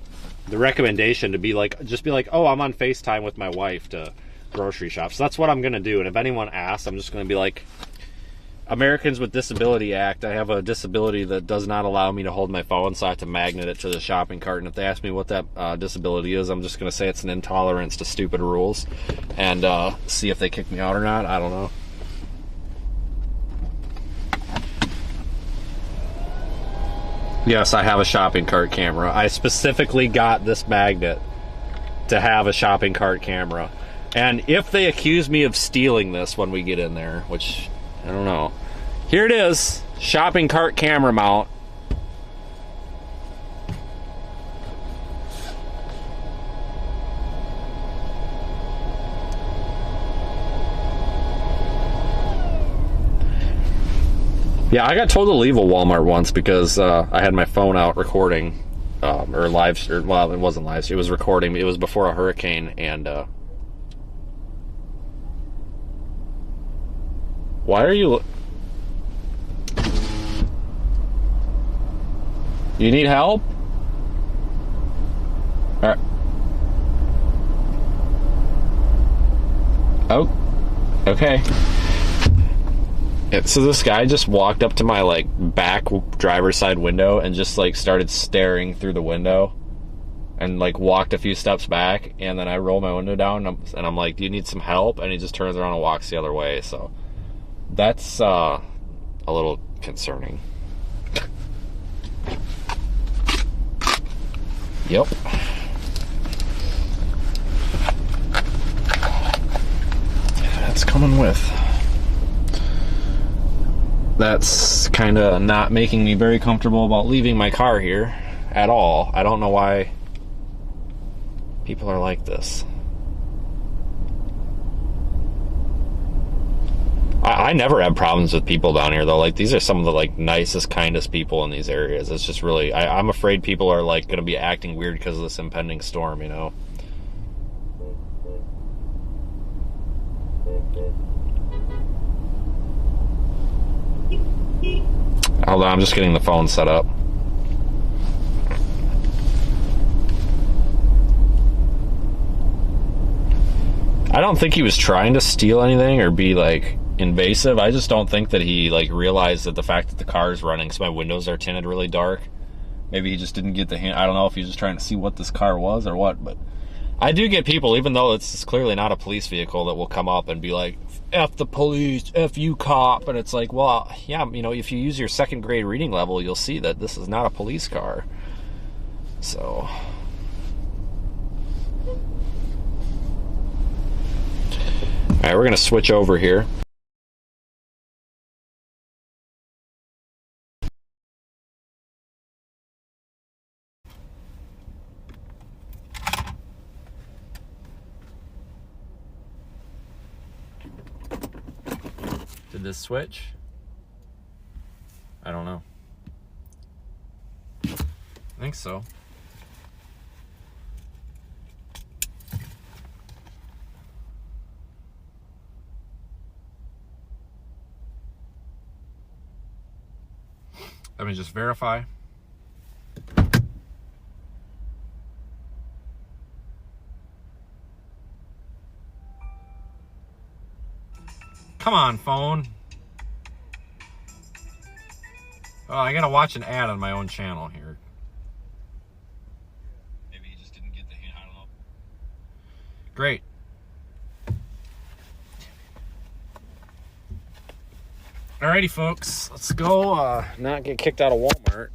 recommendation to be like, just be like, oh, I'm on FaceTime with my wife to grocery shop. So that's what I'm gonna do. And if anyone asks, I'm just gonna be like, Americans with Disability Act, I have a disability that does not allow me to hold my phone, so I have to magnet it to the shopping cart. And if they ask me what that disability is, I'm just going to say it's an intolerance to stupid rules and see if they kick me out or not. I don't know. Yes, I have a shopping cart camera. I specifically got this magnet to have a shopping cart camera. And if they accuse me of stealing this when we get in there, which I don't know. Here it is, shopping cart camera mount. Yeah, I got told to leave a Walmart once because I had my phone out recording, or live, or, well, it wasn't live, it was recording. It was before a hurricane, and why are you... You need help? All right. Oh, okay. So this guy just walked up to my like back driver's side window and just like started staring through the window, and like walked a few steps back, and then I roll my window down and I'm like, do you need some help? And he just turns around and walks the other way. So that's a little concerning. Yep. That's coming with. That's kind of not making me very comfortable about leaving my car here at all. I don't know why people are like this. I never have problems with people down here though. Like, these are some of the like nicest, kindest people in these areas. It's just really, I'm afraid people are like going to be acting weird because of this impending storm, you know. Hold on, I'm just getting the phone set up. I don't think he was trying to steal anything or be like invasive. I just don't think that he like realized that the fact that the car is running, so my windows are tinted really dark. Maybe he just didn't get the hint. I don't know if he was just trying to see what this car was or what, but I do get people, even though it's clearly not a police vehicle, that will come up and be like, F the police, F you cop. And it's like, well, yeah, you know, if you use your second grade reading level, you'll see that this is not a police car. So all right, we're gonna switch over here. Did this switch? I don't know. I think so. Let me just verify. Come on, phone. Oh, I gotta watch an ad on my own channel here. Maybe he just didn't get the hint, I don't know. Great. Alrighty, folks, let's go not get kicked out of Walmart.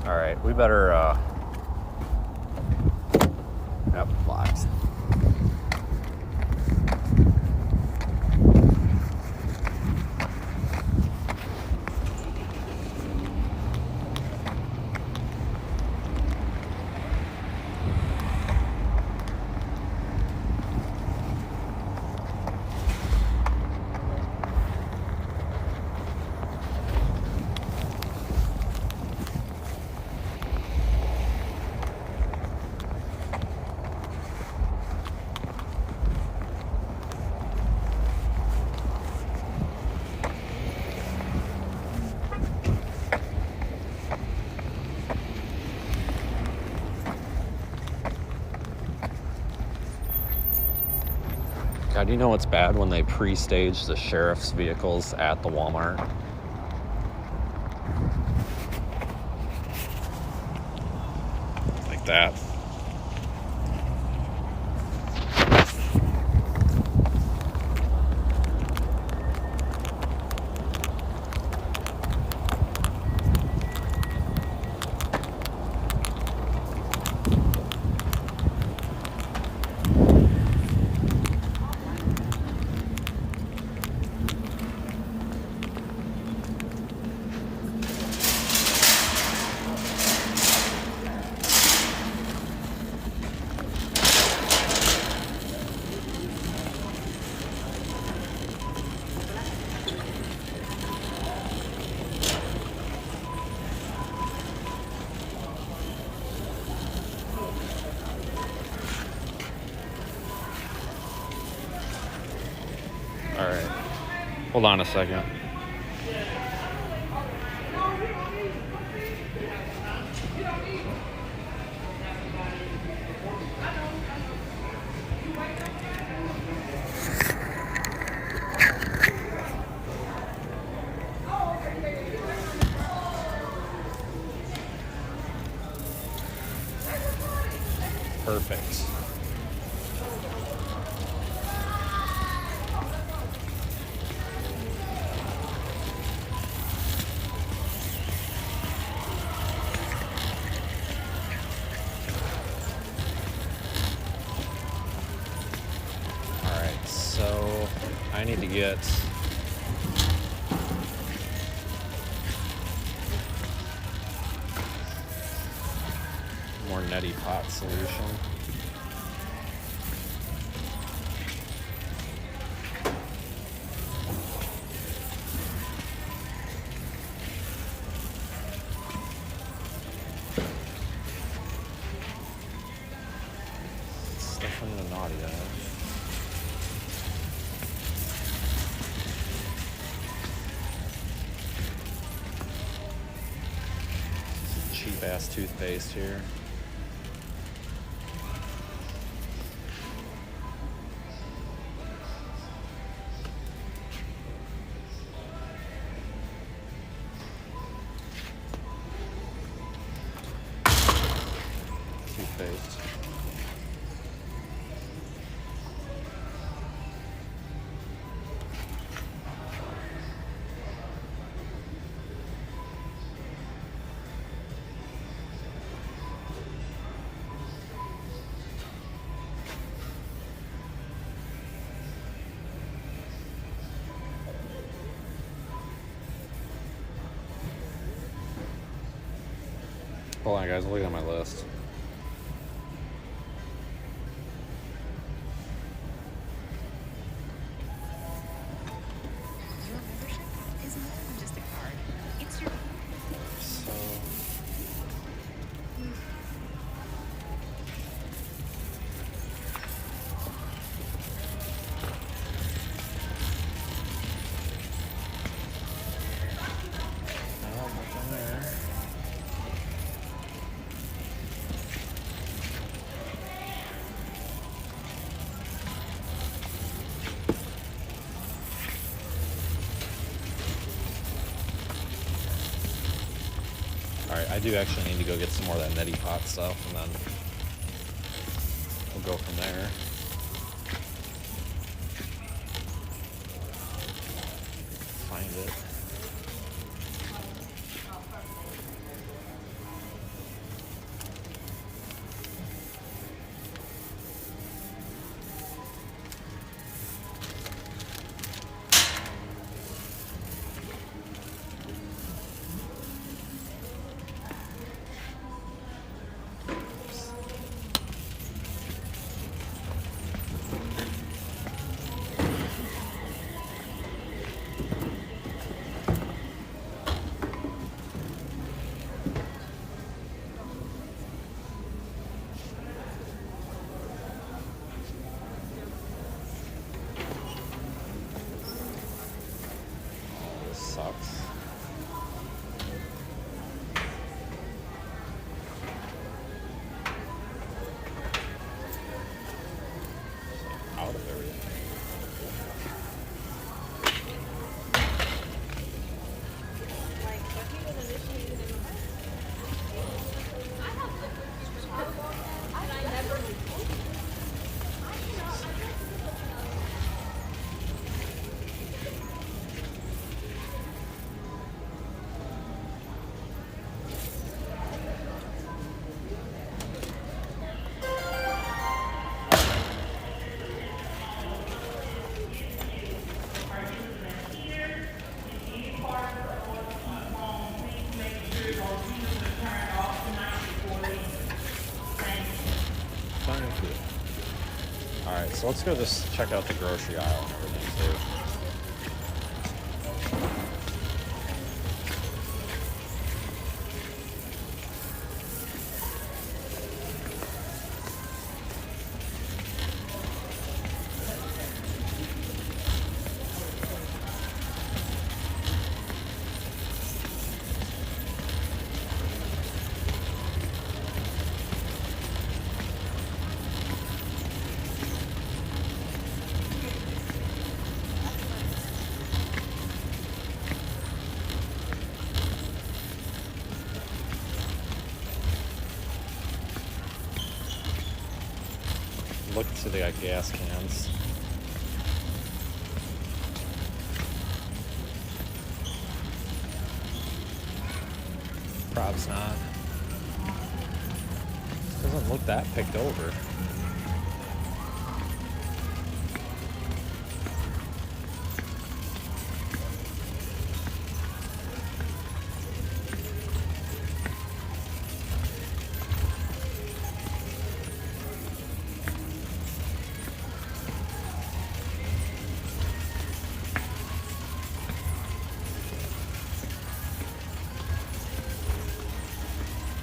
Alright, we better yep, locked. God, you know what's bad? When they pre-stage the sheriff's vehicles at the Walmart. Like that. All right. Hold on a second. Perfect. So I need to get more neti pot solution. Stuff in the naughty eye. Cheap ass toothpaste here. Toothpaste. Hold on, guys. I'm looking at my list.
Your membership is more than just a card. It's your...
So, no, nothing there. Alright, I do actually need to go get some more of that neti pot stuff, and then we'll go from there. Find it. Sucks. Out of everything. so let's go just check out the grocery aisle and everything too. Look to they got gas cans. Prob's not. Doesn't look that picked over.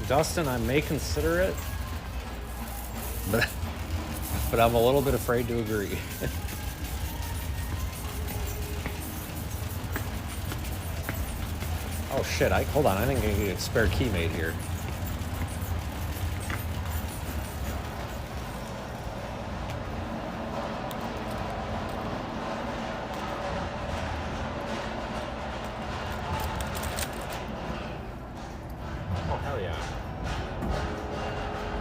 Dustin, I may consider it, but I'm a little bit afraid to agree. Oh shit, hold on, I think I can get a spare key made here. Oh hell yeah.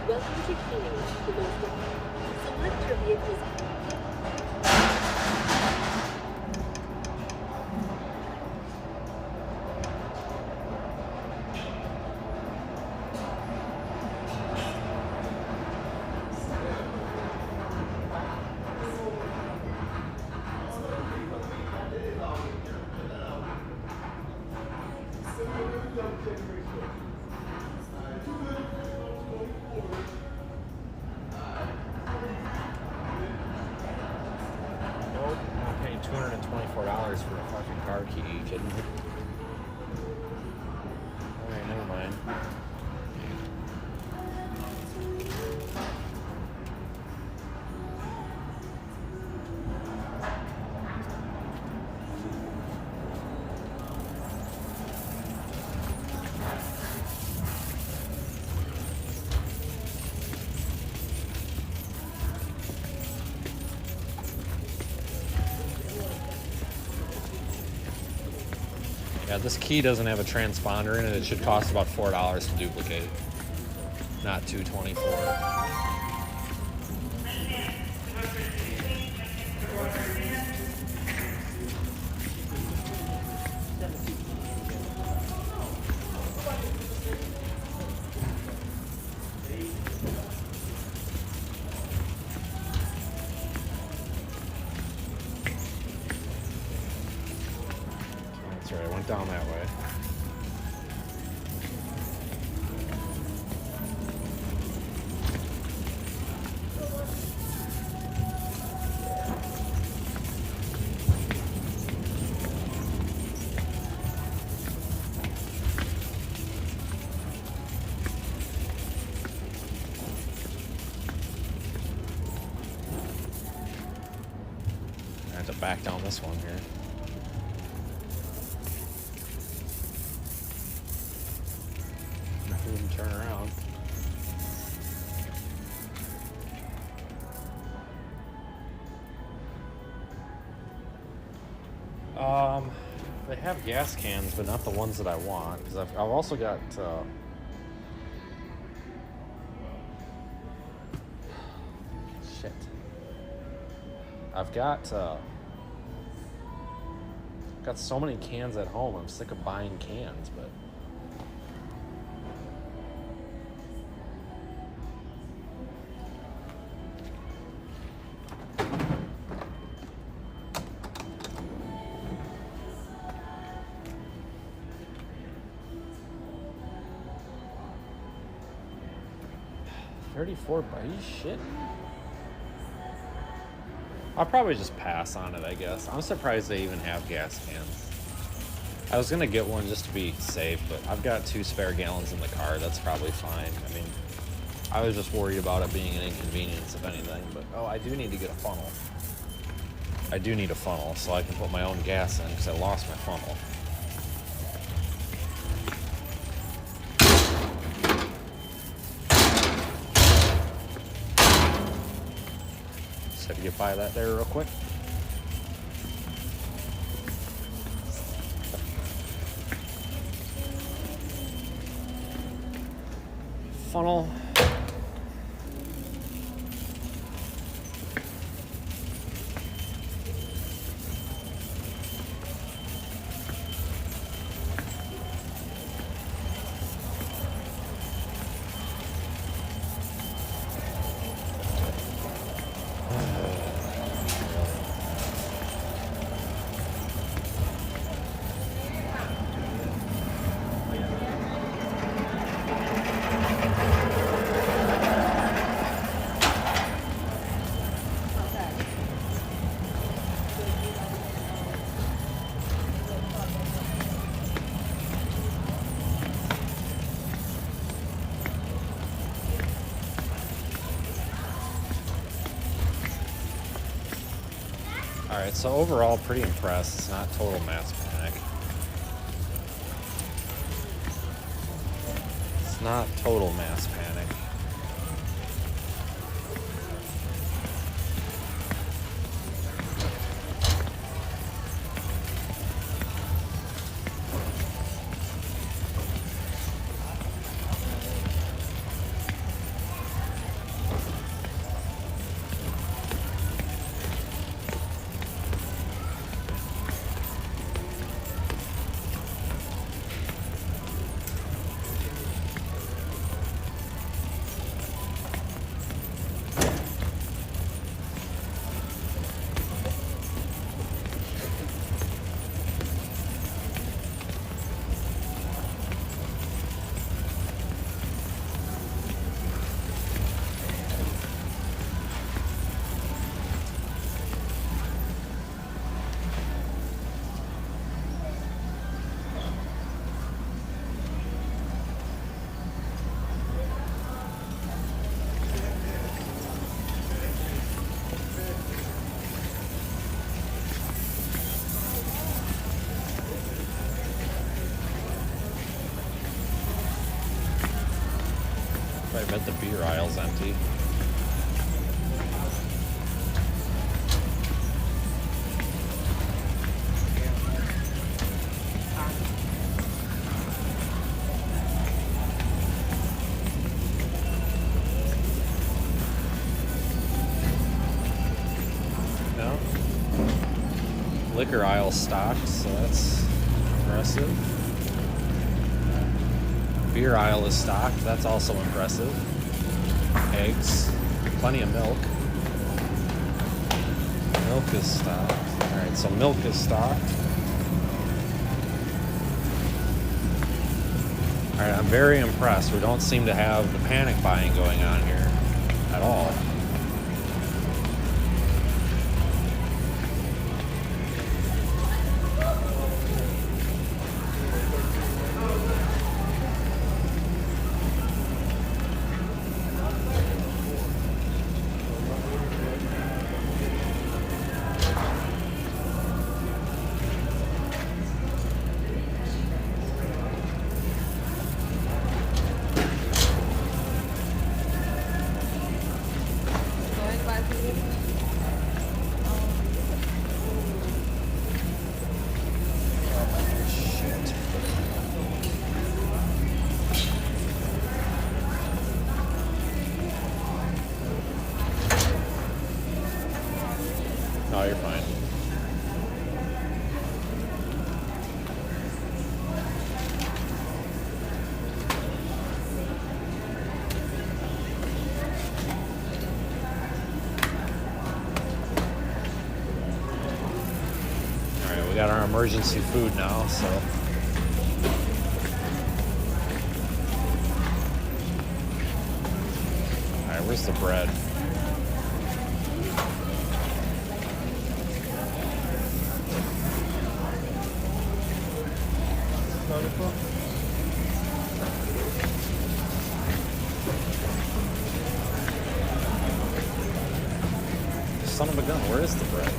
Welcome to Phoenix, the most select your vehicles.
Nope, I'm not paying $224 for a fucking car key. Are you kidding me? Alright, never mind. Yeah, this key doesn't have a transponder in it. It should cost about $4 to duplicate, not $224. That's right, I went down that way. I have to back down this one here. Wouldn't turn around. They have gas cans, but not the ones that I want. Because I've also got shit. I've got so many cans at home. I'm sick of buying cans, but. $34 bucks? Shit. I'll probably just pass on it, I guess. I'm surprised they even have gas cans. I was gonna get one just to be safe, but I've got 2 spare gallons in the car. That's probably fine. I mean, I was just worried about it being an inconvenience, if anything. But, oh, I do need to get a funnel. I do need a funnel so I can put my own gas in because I lost my funnel. Just had to get by that there real quick. Funnel. Alright, so overall, pretty impressed. It's not total mass panic. It's not total mass panic. I bet the beer aisle's empty. No? Liquor aisle stocked, so that's impressive. Beer aisle is stocked. That's also impressive. Eggs. Plenty of milk. Milk is stocked. Alright, so milk is stocked. Alright, I'm very impressed. We don't seem to have the panic buying going on here at all. No, you're fine. Alright, we got our emergency food now, so. Alright, where's the bread? Son of a gun, where is the bread?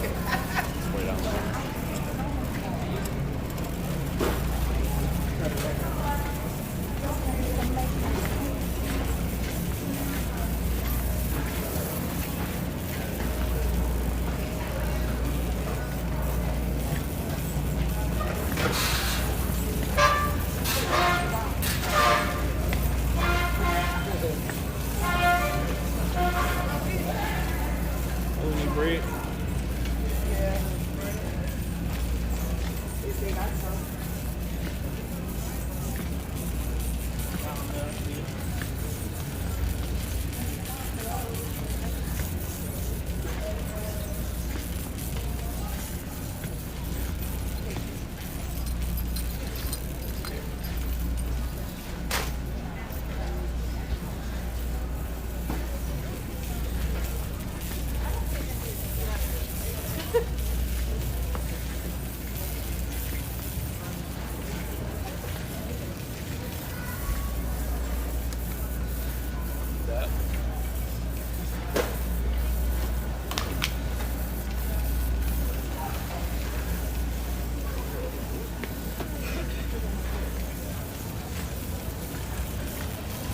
It's way down there. Oh, great.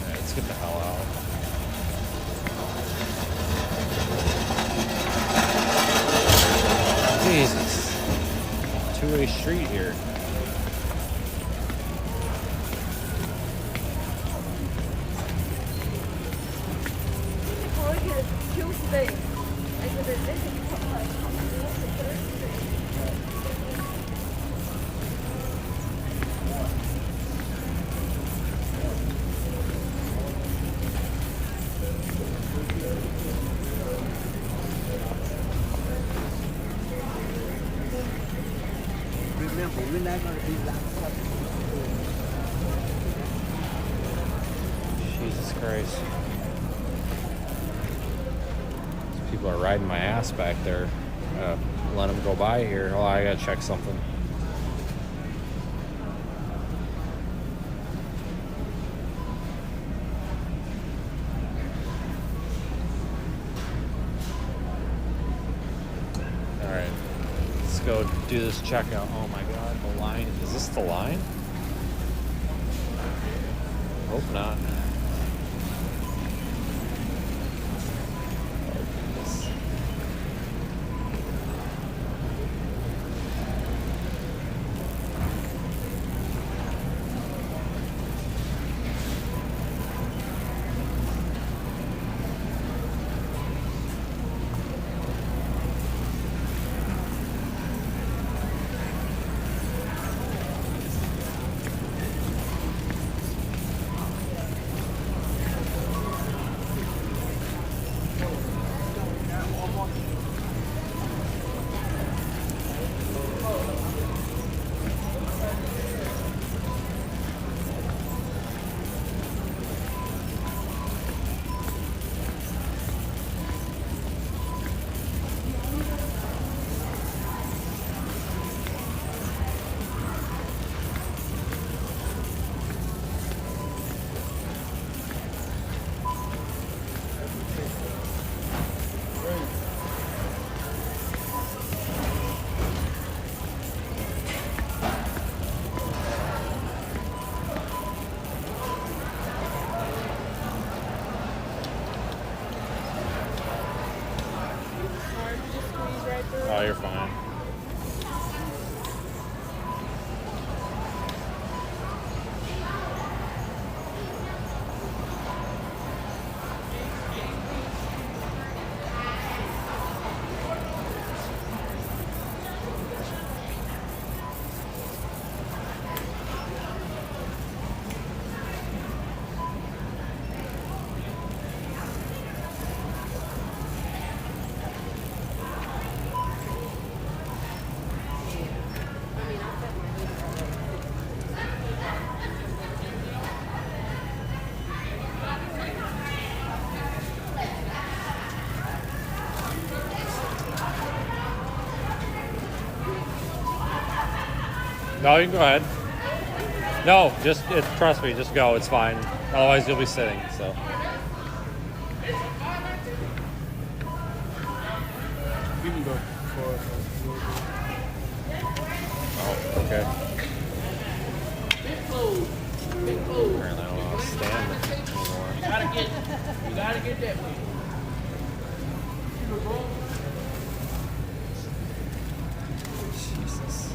Let's get the hell out. Jesus. Two-way street here.
Tuesday. I said, this is
remember, we're not going to be locked up.
Jesus Christ. These people are riding my ass back there. Let them go by here. Oh, I gotta check something. Alright. Let's go do this checkout. Oh my god, the line. Is this the line? Hope not. Oh, goodness. Oh, you're fine. No, you can go ahead. No, trust me, just go. It's fine. Otherwise, you'll be sitting. So.
We can go for
Oh, okay. Apparently, I don't know how to stand it anymore.
You gotta get that way.
Jesus.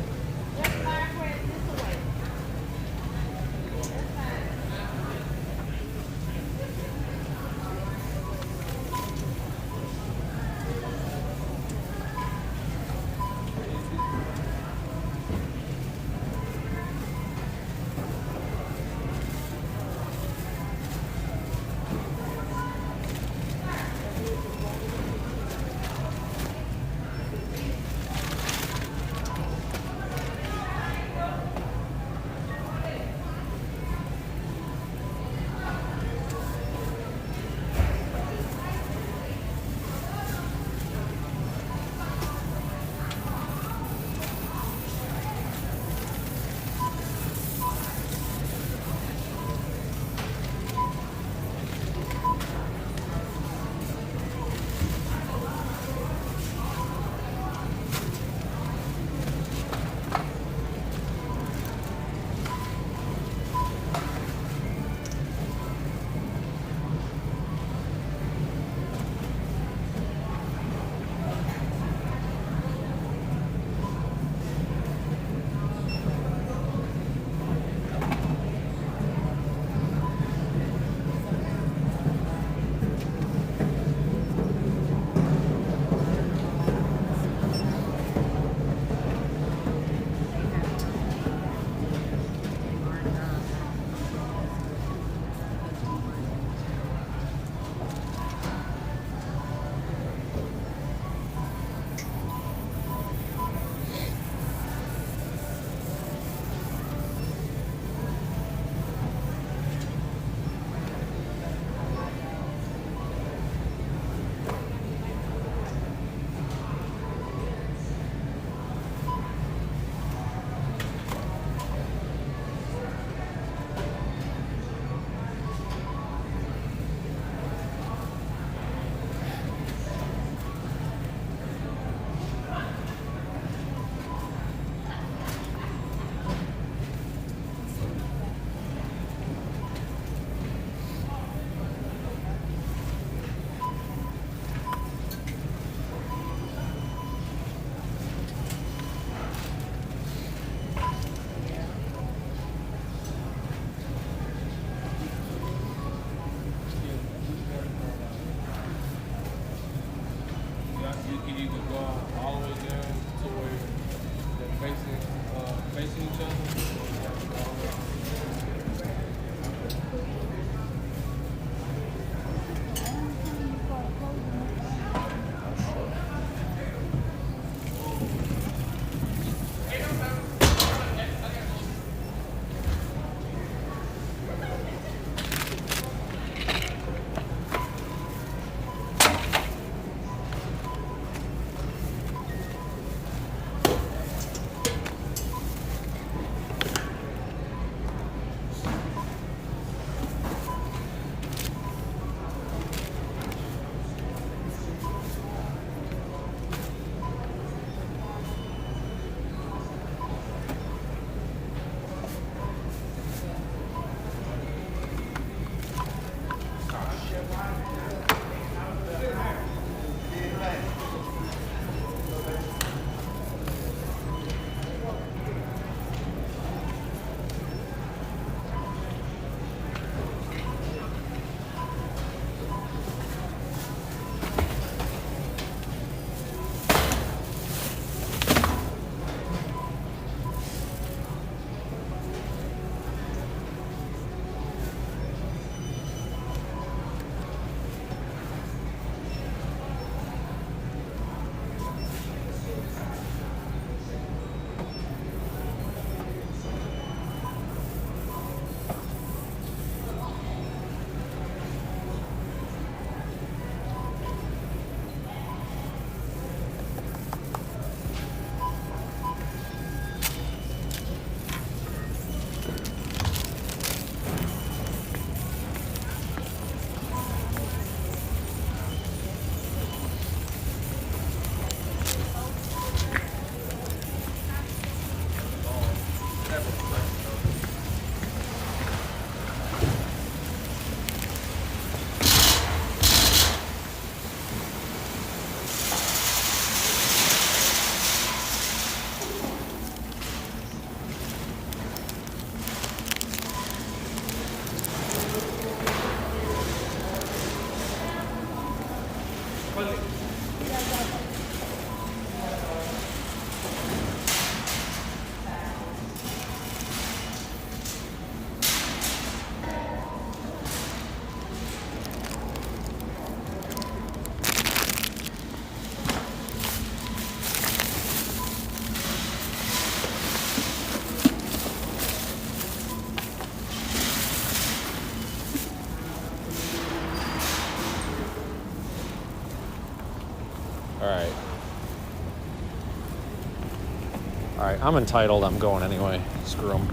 All right, I'm entitled. I'm going anyway. Screw them.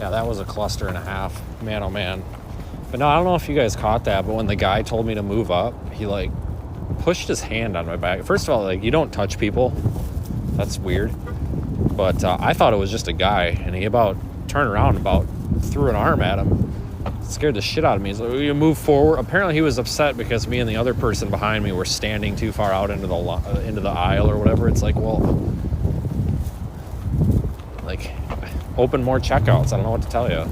Yeah, that was a cluster and a half. Man, oh man. But no, I don't know if you guys caught that, but when the guy told me to move up, he like pushed his hand on my back. First of all, like, you don't touch people. That's weird. But I thought it was just a guy, and he about turned around and about threw an arm at him. It scared the shit out of me. He's like, "Will you move forward?" Apparently he was upset because me and the other person behind me were standing too far out into the aisle or whatever. It's like, well, like, open more checkouts. I don't know what to tell you.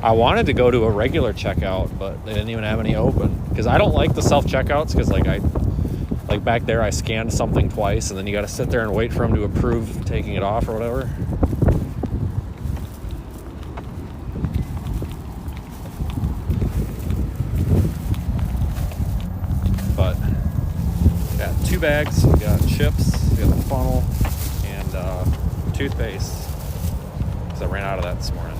I wanted to go to a regular checkout, but they didn't even have any open. Because I don't like the self-checkouts, because like back there I scanned something twice, and then you got to sit there and wait for them to approve taking it off or whatever. But got 2 bags. We got chips, we got the funnel, and toothpaste. Because I ran out of that this morning.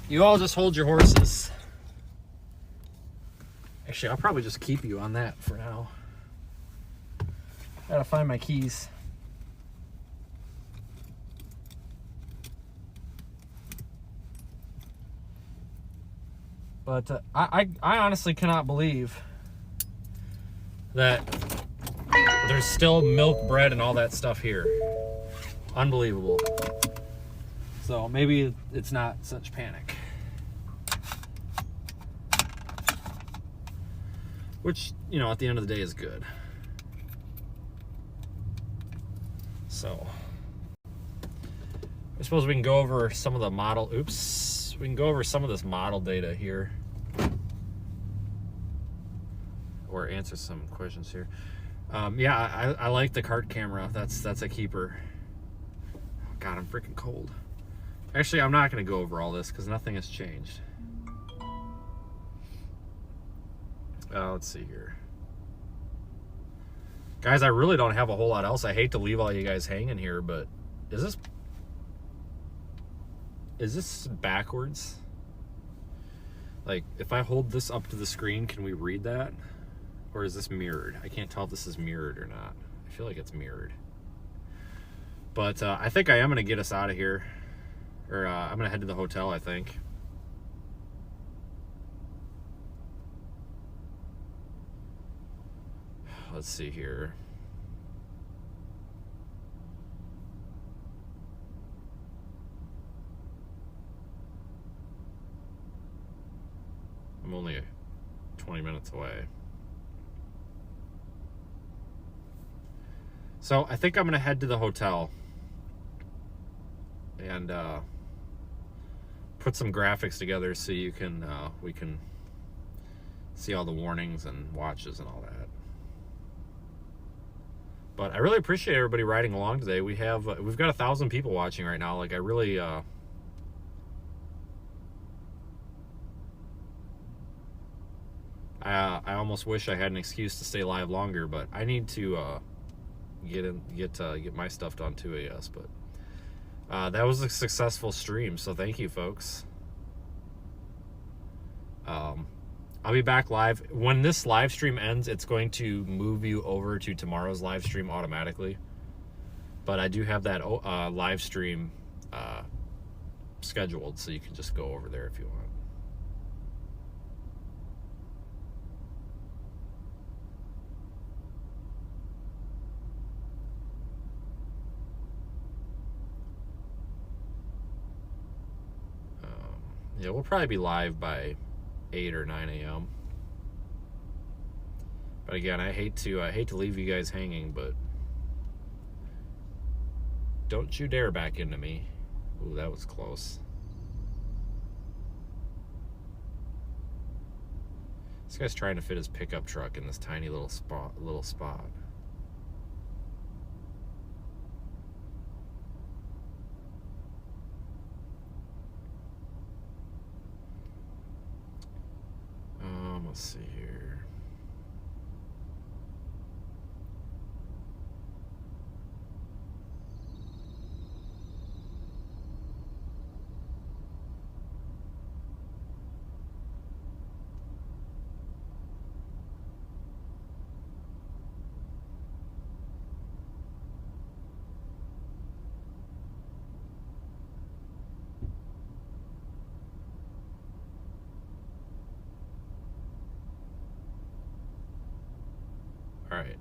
You all just hold your horses. Actually, I'll probably just keep you on that for now. Gotta find my keys. But I honestly cannot believe that there's still milk, bread, and all that stuff here. Unbelievable. So maybe it's not such panic. Which, you know, at the end of the day is good. So, I suppose we can go over some of the model, we can go over some of this model data here. Or answer some questions here. Yeah, I like the cart camera. That's a keeper. God, I'm freaking cold. Actually, I'm not going to go over all this because nothing has changed. Let's see here. Guys, I really don't have a whole lot else. I hate to leave all you guys hanging here, but is this backwards? Like, if I hold this up to the screen, can we read that? Or is this mirrored? I can't tell if this is mirrored or not. I feel like it's mirrored. But I think I am going to get us out of here. Or I'm going to head to the hotel, I think. Let's see here. I'm only 20 minutes away. So I think I'm going to head to the hotel and put some graphics together so you can we can see all the warnings and watches and all that. But I really appreciate everybody riding along today. We've got 1,000 people watching right now. Like, I really I almost wish I had an excuse to stay live longer, but I need to get my stuff done too, I guess. But that was a successful stream, so thank you, folks. I'll be back live. When this live stream ends, it's going to move you over to tomorrow's live stream automatically. But I do have that live stream scheduled, so you can just go over there if you want. Yeah, we'll probably be live by 8 or 9 a.m. But again, I hate to leave you guys hanging, but don't you dare back into me. Ooh, that was close. This guy's trying to fit his pickup truck in this tiny little spot. Let's see here. All right.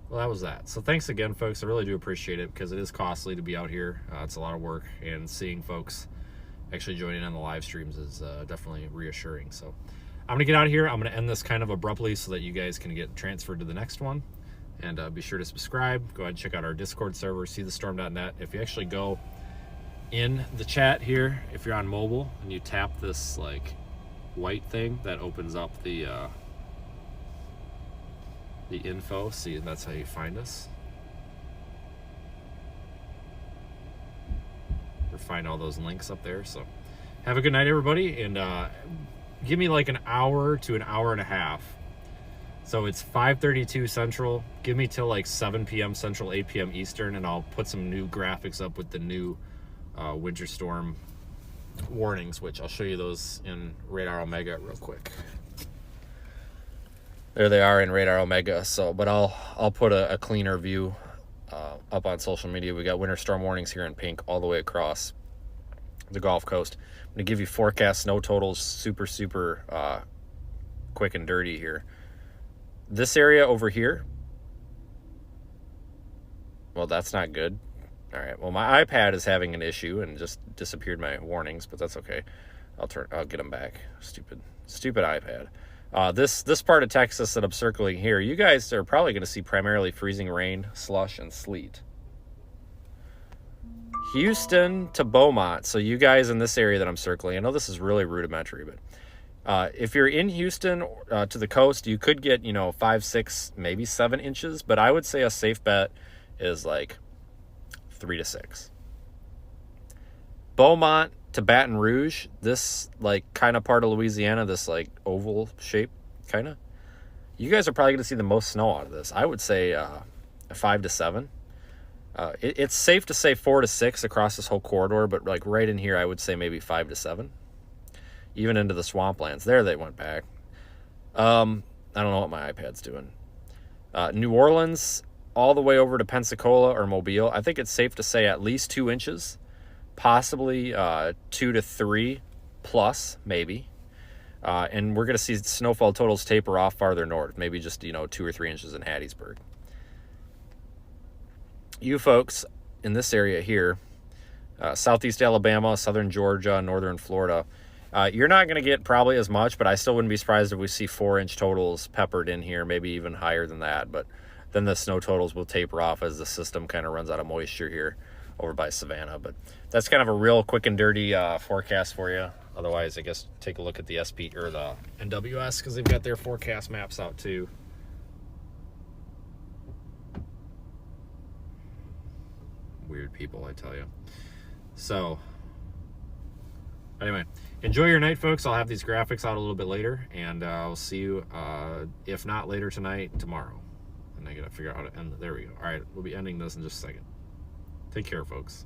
Well, that was that. So thanks again, folks. I really do appreciate it because it is costly to be out here. It's a lot of work, and seeing folks actually joining on the live streams is definitely reassuring. So I'm going to get out of here. I'm going to end this kind of abruptly so that you guys can get transferred to the next one. And be sure to subscribe. Go ahead and check out our Discord server, seethestorm.net. If you actually go in the chat here, if you're on mobile, and you tap this like white thing, that opens up the info. See, and that's how you find us. Or find all those links up there. So have a good night, everybody, and give me like an hour to an hour and a half. So it's 5:32 Central. Give me till like 7 p.m. Central, 8 p.m. Eastern, and I'll put some new graphics up with the new winter storm warnings, which I'll show you those in Radar Omega real quick. There they are in Radar Omega. So, but I'll put a cleaner view up on social media. We got winter storm warnings here in pink all the way across the Gulf Coast. I'm gonna give you forecast snow totals, super quick and dirty here. This area over here, well, that's not good. All right, well, my iPad is having an issue and just disappeared my warnings, but that's okay. I'll get them back. Stupid iPad. This part of Texas that I'm circling here, you guys are probably going to see primarily freezing rain, slush, and sleet. Houston to Beaumont, so you guys in this area that I'm circling, I know this is really rudimentary, but if you're in Houston to the coast, you could get 5, 6, maybe 7 inches, but I would say a safe bet is like 3 to 6. Beaumont to Baton Rouge, this like kind of part of Louisiana, this like oval shape kind of, you guys are probably going to see the most snow out of this. I would say 5 to 7. It's safe to say 4 to 6 across this whole corridor, but like right in here, I would say maybe 5 to 7. Even into the swamplands. There they went back. I don't know what my iPad's doing. New Orleans all the way over to Pensacola or Mobile. I think it's safe to say at least 2 inches, possibly 2 to 3 plus, maybe. And we're going to see snowfall totals taper off farther north, maybe just 2 or 3 inches in Hattiesburg. You folks in this area here, southeast Alabama, southern Georgia, northern Florida, you're not going to get probably as much, but I still wouldn't be surprised if we see 4-inch totals peppered in here, maybe even higher than that. But then the snow totals will taper off as the system kind of runs out of moisture here over by Savannah. But that's kind of a real quick and dirty forecast for you. Otherwise, I guess take a look at the SP or the NWS because they've got their forecast maps out too. Weird people, I tell you. So anyway, enjoy your night, folks. I'll have these graphics out a little bit later, and I'll see you, if not later tonight, tomorrow. And I gotta figure out how to end it. There we go. All right, we'll be ending this in just a second. Take care, folks.